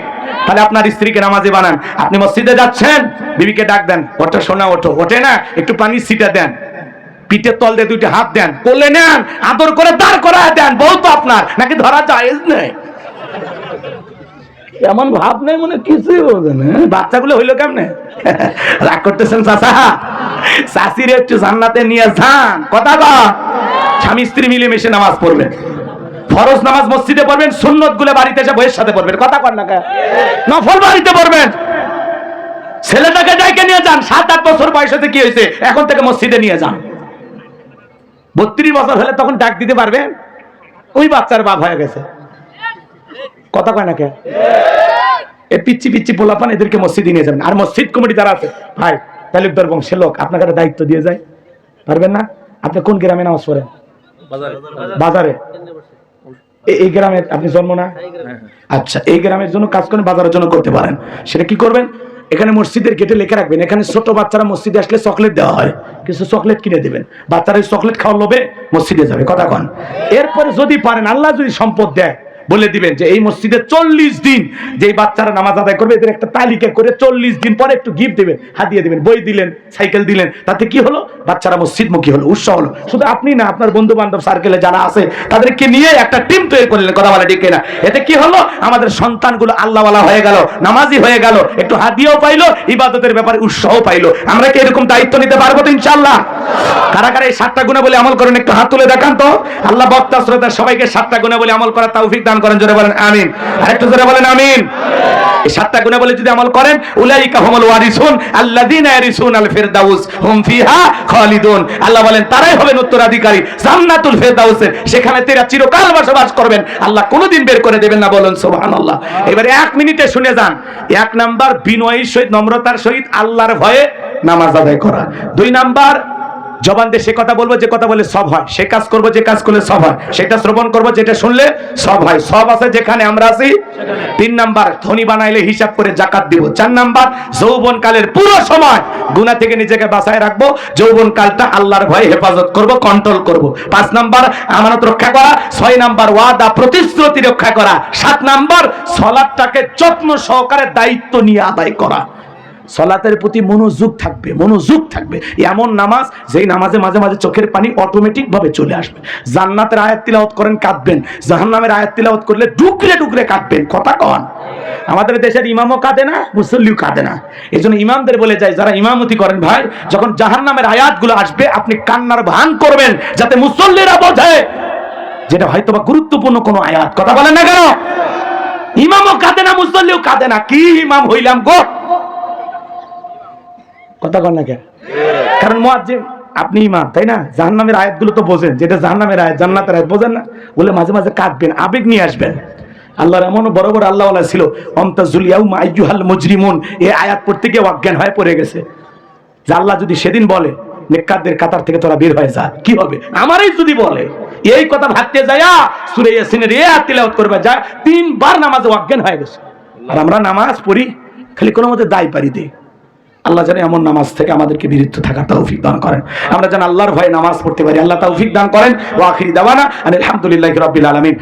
তাহলে আপনার স্ত্রীকে নামাজি বানান। আপনি মসজিদে যাচ্ছেন, বিবিকে ডাক দেন, ওঠো সোনা ওঠো, ওঠে না, একটু পানি ছিটা দেন, পিঠের তল দিয়ে 2টি হাত দেন, কোলে নেন, আদর করে দাঁড় করায় দেন। বউ তো আপনার, নাকি ধরা জায়েজ নেই? এমন ভাব নেই মনে কিছুই বোঝেন। বাচ্চাগুলো হইলো কেমনে? রাগ করতেছেন চাচা? চাচির একটু জান্নাতে নিয়ে যান। কথা কন। স্বামী স্ত্রী মিলেমিশে নামাজ পড়বেন, ফরজ নামাজ মসজিদে পড়বেন, সুন্নত গুলো বাড়িতে এসে বইয়ের সাথে পড়বেন। কথা কন না? নফল বাড়িতে পড়বেন। ছেলেটাকে ডাইকে নিয়ে যান, 7-8 বছর বয়স হতে কি হয়েছে, এখন থেকে মসজিদে নিয়ে যান। 32 বছর হলে তখন ডাক দিতে পারবেন, ওই বাচ্চার বাপ হয়ে গেছে। কথা কয় না কে? এই পিচ্ছি পিচ্ছি পোলাপান এদেরকে মসজিদে নিয়ে যাবেন। আর মসজিদ কমিটি যারা আছে, ভাই তালুকদার বংশের লোক, আপনাকে একটা দায়িত্ব দিয়ে যায়, পারবেন না? আপনি কোন গ্রামে নামাজ পড়েন? বাজারে। এই গ্রামে আপনি জন্ম না? আচ্ছা, এই গ্রামের জন্য কাজ করেন, বাজারের জন্য করতে পারেন। সেটা কি করবেন? এখানে মসজিদের গেটে লিখে রাখবেন, এখানে ছোট বাচ্চারা মসজিদে আসলে চকলেট দেওয়া হয়, কিছু চকলেট কিনে দেবেন। বাচ্চারা চকলেট খাওয়ার লোভে মসজিদে যাবে। কথা কন। এরপরে যদি পারেন, আল্লাহ যদি সম্পদ দেয়, বলে দিবেন যে এই মসজিদে 40 দিন যেই বাচ্চারা নামাজ আদায় করবে এদের একটা তালিকা করে 40 দিন পরে একটু গিফট দিবেন, হাদিয়া দিবেন, বই দিলেন, সাইকেল দিলেন। তাতে কি হলো? বাচ্চারা মসজিদমুখী হলো, উৎসাহ হলো। শুধু আপনি না, আপনার বন্ধু বান্ধব সার্কেলে যারা আছে তাদেরকে নিয়ে একটা টিম তৈরি করলেন, কথা বলা ঠিক কিনা? এতে কি হলো? আমাদের সন্তানগুলো আল্লাহওয়ালা হয়ে গেল, নামাজি হয়ে গেল, একটু হাদিয়াও পাইলো, ইবাদতের ব্যাপারে উৎসাহ পাইলো। আমরা কি এরকম দায়িত্ব নিতে পারবো তো ইনশাআল্লাহ? কারা কারা এই 7টা গুণে বলে আমল করেন একটু হাত তুলে দেখান তো। আল্লাহ বক্তা শ্রোতা সবাইকে 7টা গুণে বলে আমল করার তৌফিক দান করেন, জোরে বলেন আমিন। আরেকটু জোরে বলেন আমিন। এই 7টা গুণে বলে যদি আমল করেন, উলাইকা হুমুল ওয়ারিসুন আল্লাযীনা ইয়ারিসুনাল ফিরদাউস হুম ফিহা খালিদুন। আল্লাহ বলেন তারাই হবেন উত্তরাধিকারী জান্নাতুল ফিরদাউসের, সেখানে তারা চিরকাল বসবাস করবেন, আল্লাহ কোনোদিন বের করে দেবেন না, বলেন সুবহানাল্লাহ। এবারে 1 মিনিটে শুনে যান। 1 নাম্বার বিনয়ের সহিত, নম্রতার সহিত আল্লাহর ভয়ে নামাজ আদায় করা। 2 নাম্বার জবান দিয়ে সে কথা বলবো যে কথা বলে সব হয়, সে কাজ করবো যে কাজ করলে সব হয়, সেটা শ্রবণ করবো যেটা শুনলে সব হয়, সব আছে যেখানে আমরা আছি। 3 নাম্বার ধনী বানাইলে হিসাব করে জাকাত দিব। 4 নাম্বার যৌবন কালের পুরো সময় গুনাহ থেকে নিজেকে বাঁচায় রাখবো, যৌবন কালটা আল্লাহর ভয়ে হেফাজত করব, কন্ট্রোল করব। 5 নাম্বার আমানত রক্ষা করা। 6 নাম্বার ওয়াদা প্রতিশ্রুতি রক্ষা করা। 7 নাম্বার সালাতটাকে যত্ন সহকারে দায়িত্ব নিয়ে আদায় করা। সালাতের প্রতি মনোযোগ থাকবে, মনোযোগ থাকবে। এমন নামাজ যেই নামাজে মাঝে মাঝে চোখের পানি অটোমেটিক ভাবে চলে আসবে। জান্নাতের আয়াত তিলাওয়াত করেন কাঁদবেন, জাহান্নামের আয়াত তিলাওয়াত করলে ডুকরে ডুকরে কাঁদবেন। কথা কন। আমাদের দেশের ইমামও কাঁদে না, মুসল্লিও কাঁদে না। এই জন্য ইমামদের বলে যায়, যারা ইমামতি করেন ভাই, যখন জাহান্নামের আয়াতগুলো আসবে আপনি কান্নার ভান করবেন, যাতে মুসল্লিরা বোঝে যেটা হয়তোবা গুরুত্বপূর্ণ কোনো আয়াত। কথা বলেন না কেন? ইমামও কাঁদে না, মুসল্লিও কাঁদে না, কি ইমাম হইলাম গো? কথা কন না কেন? কারণ মুয়াজ্জিন আপনি ইমাম, তাই না? জাহান্নামের আয়াতগুলো তো বোঝেন, যেটা জাহান্নামের আয়াত, জান্নাতের আয়াত বোঝেন না, বলে মাঝে মাঝে কাঁদবেন, আবেগ নিয়ে আসবেন। আল্লাহর এমন বড় বড় আল্লাহওয়ালা ছিল, অমতাজুল ইয়াউমা আইয়ুহাল মুজরিমুন, এই আয়াত পড়তে গিয়ে অজ্ঞান হয়ে পড়ে গেছে। যে আল্লাহ যদি সেদিন বলে নেককারদের কাতার থেকে তোরা বের হয়ে যা, কি হবে? আমারই যদি বলে এই কথা ভাবতে যায়া সূরা ইয়াসিনের এই আয়াত তিলাওয়াত করবে, যা 3 বার নামাজে অজ্ঞান হয়ে গেছে। আর আমরা নামাজ পড়ি খালি কোনো মতে দায় পারি দেই। আল্লাহ যেন এমন নামাজ থেকে আমাদেরকে বিরত থাকার তৌফিক দান করেন, আমরা যেন আল্লাহর ভয়ে নামাজ পড়তে পারি। আল্লাহ তৌফিক দান করেন। ওয়া আখিরি দাওয়ানা আলহামদুলিল্লাহি রাব্বিল আলামিন।